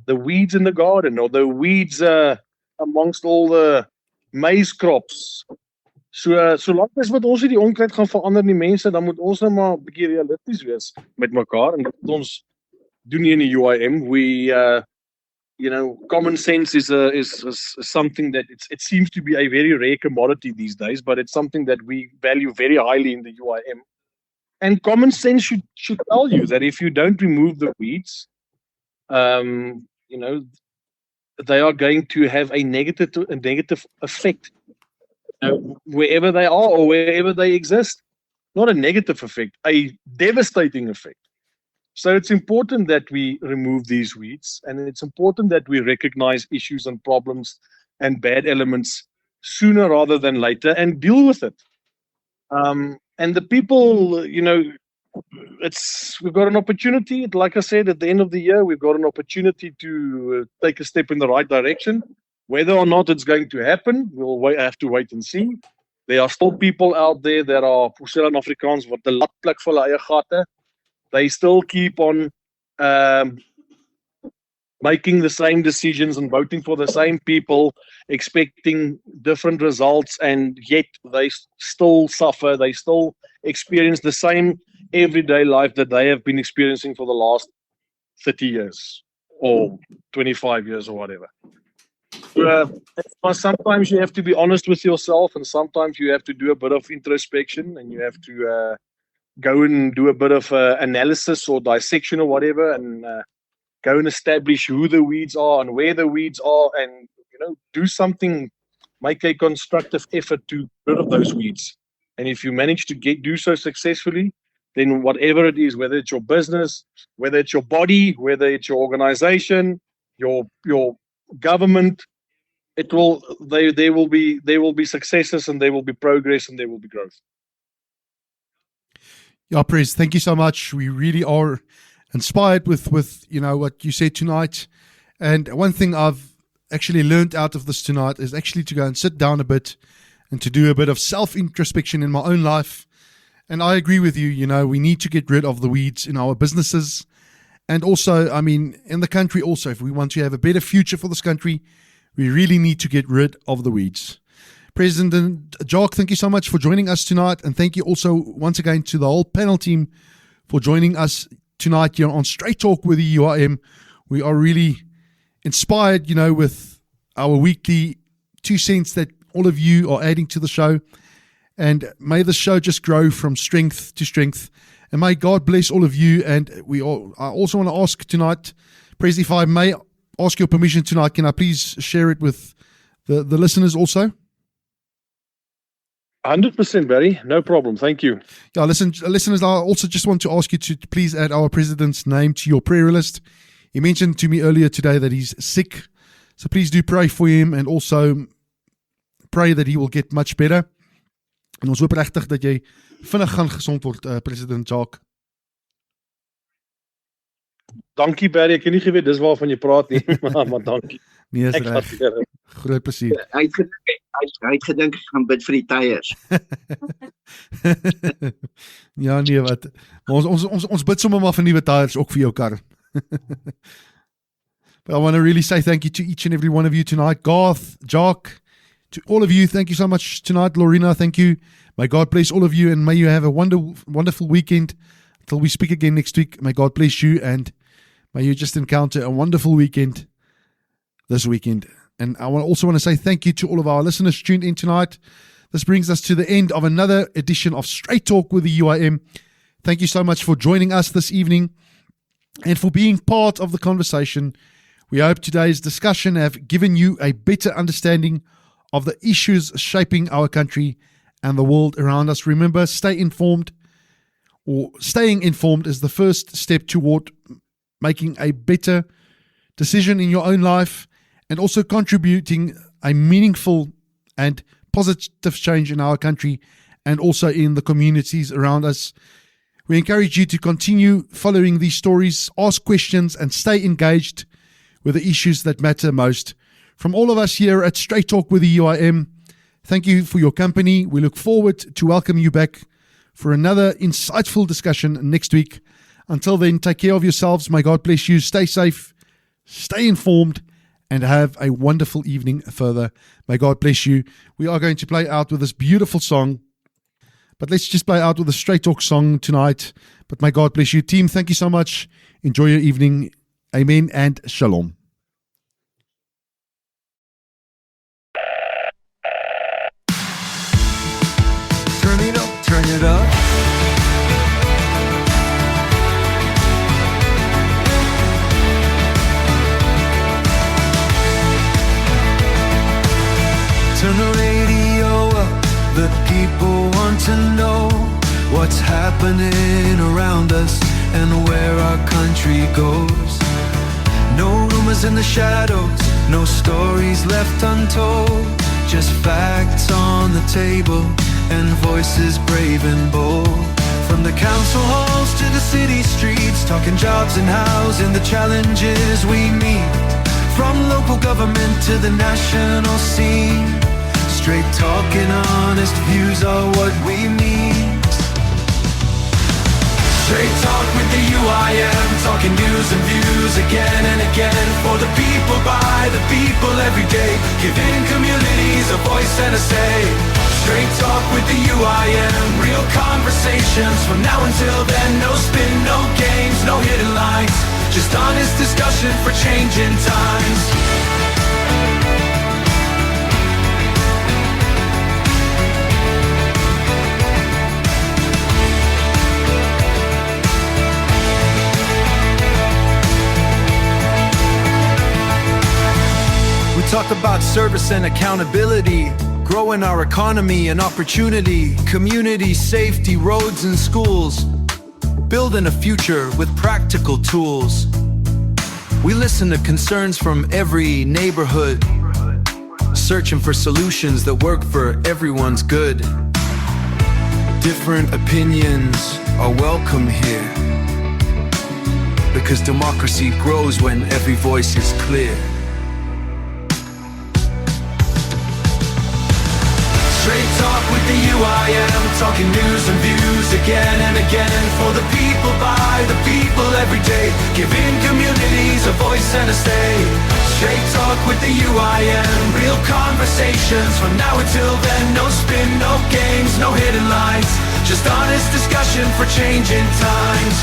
Speaker 17: The weeds in the garden, or the weeds amongst all the maize crops. Solank as wat ons die onkruid gaan verander die mense, dan moet ons nou maar 'n bietjie realisties wees met mekaar, en dit ons doen nie in die UIM. We common sense is something that it seems to be a very rare commodity these days, but it's something that we value very highly in the UIM. And common sense should tell you that if you don't remove the weeds, they are going to have a negative effect wherever they are or wherever they exist. Not a negative effect, a devastating effect. So it's important that we remove these weeds, and it's important that we recognize issues and problems and bad elements sooner rather than later and deal with it. And the people, we've got an opportunity. Like I said, at the end of the year, we've got an opportunity to take a step in the right direction. Whether or not it's going to happen, we'll have to wait and see. There are still people out there that are in Afrikaans wat 'n lat pluk vir hulle eie gate. They still keep on making the same decisions and voting for the same people, expecting different results, and yet they still suffer. They still experience the same everyday life that they have been experiencing for the last 30 years or 25 years or whatever. Sometimes you have to be honest with yourself, and sometimes you have to do a bit of introspection, and you have to go and do a bit of analysis or dissection or whatever, and go and establish who the weeds are and where the weeds are, and do something, make a constructive effort to get rid of those weeds. And if you manage to do so successfully, then whatever it is, whether it's your business, whether it's your body, whether it's your organization, your government, there will be successes, and there will be progress, and there will be growth.
Speaker 10: Yeah, Prez, thank you so much. We really are inspired with what you said tonight. And one thing I've actually learned out of this tonight is actually to go and sit down a bit and to do a bit of self-introspection in my own life. And I agree with you, we need to get rid of the weeds in our businesses. And also, in the country also, if we want to have a better future for this country, we really need to get rid of the weeds. President Jock, thank you so much for joining us tonight. And thank you also once again to the whole panel team for joining us tonight here on Straight Talk with the UIM. We are really inspired, with our weekly 2 cents that all of you are adding to the show. And may the show just grow from strength to strength. And may God bless all of you. And I also want to ask tonight, Prez, if I may ask your permission tonight, can I please share it with the listeners also?
Speaker 17: 100%, Barry. No problem. Thank you.
Speaker 10: Yeah, listeners, I also just want to ask you to please add our president's name to your prayer list. He mentioned to me earlier today that he's sick. So please do pray for him, and also pray that he will get much better. En ons hoop regtig dat jy vinnig gaan gesond word, President Jock.
Speaker 17: Dankie, Barry. Ek het nie geweet dis waarvan jy praat nie, maar dankie.
Speaker 10: Nee, is reg. Groot plesier.
Speaker 13: Hy het gedink ek gaan bid vir die tyres.
Speaker 10: Ja, nee, wat. Ons bid sommer maar vir nuwe tyres ook vir jou kar. But I want to really say thank you to each and every one of you tonight. Garth, Jock, to all of you, thank you so much tonight. Lorena, thank you. May God bless all of you, and may you have a wonderful weekend until we speak again next week. May God bless you, and may you just encounter a wonderful weekend this weekend. And I also want to say thank you to all of our listeners tuned in tonight. This brings us to the end of another edition of Straight Talk with the UIM. Thank you so much for joining us this evening and for being part of the conversation. We hope today's discussion have given you a better understanding of the issues shaping our country and the world around us. Remember, staying informed is the first step toward making a better decision in your own life and also contributing a meaningful and positive change in our country and also in the communities around us. We encourage you to continue following these stories, ask questions, and stay engaged with the issues that matter most. From all of us here at Straight Talk with the UIM, thank you for your company. We look forward to welcome you back for another insightful discussion next week. Until then, take care of yourselves. May God bless you. Stay safe, stay informed, and have a wonderful evening further. May God bless you. We are going to play out with this beautiful song, but let's just play out with a Straight Talk song tonight. But may God bless you. Team, thank you so much. Enjoy your evening. Amen and shalom.
Speaker 9: Turn it up, turn it up. Turn the radio up, the people want to know what's happening around us and where our country goes. No rumors in the shadows, no stories left untold, just facts on the table and voices brave and bold. From the council halls to the city streets, talking jobs and housing, the challenges we meet. From local government to the national scene, straight talking, honest views are what we need. Straight talk with the UIM, talking news and views again and again. For the people, by the people, every day, giving communities a voice and a say. Straight talk with the UIM, real conversations from now until then. No spin, no games, no hidden lines, just honest discussion for changing times. Talk about service and accountability, growing our economy and opportunity, community safety, roads and schools, building a future with practical tools. We listen to concerns from every neighborhood, searching for solutions that work for everyone's good. Different opinions are welcome here, because democracy grows when every voice is clear. Straight talk with the UIM, talking news and views again and again. For the people, by the people, every day, giving communities a voice and a say. Straight talk with the UIM, real conversations from now until then. No spin, no games, no hidden lines, just honest discussion for changing times.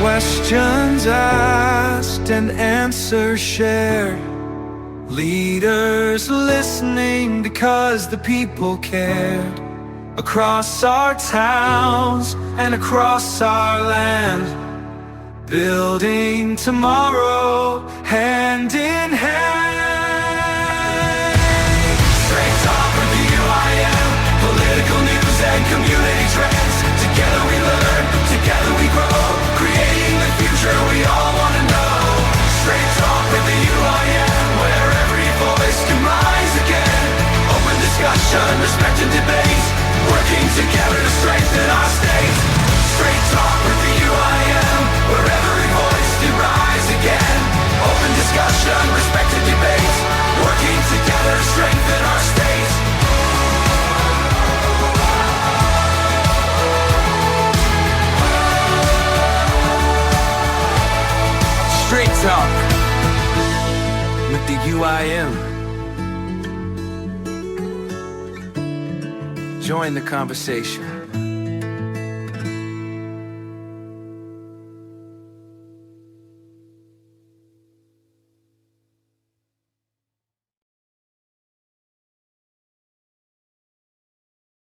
Speaker 9: Questions asked and answers shared. Leaders listening because the people cared. Across our towns and across our land, building tomorrow hand in hand. Straight talk with the UIM, political news and community trends. Together we learn, together we grow, creating the future we all want to know. Straight talk with the UIM, where every join the conversation.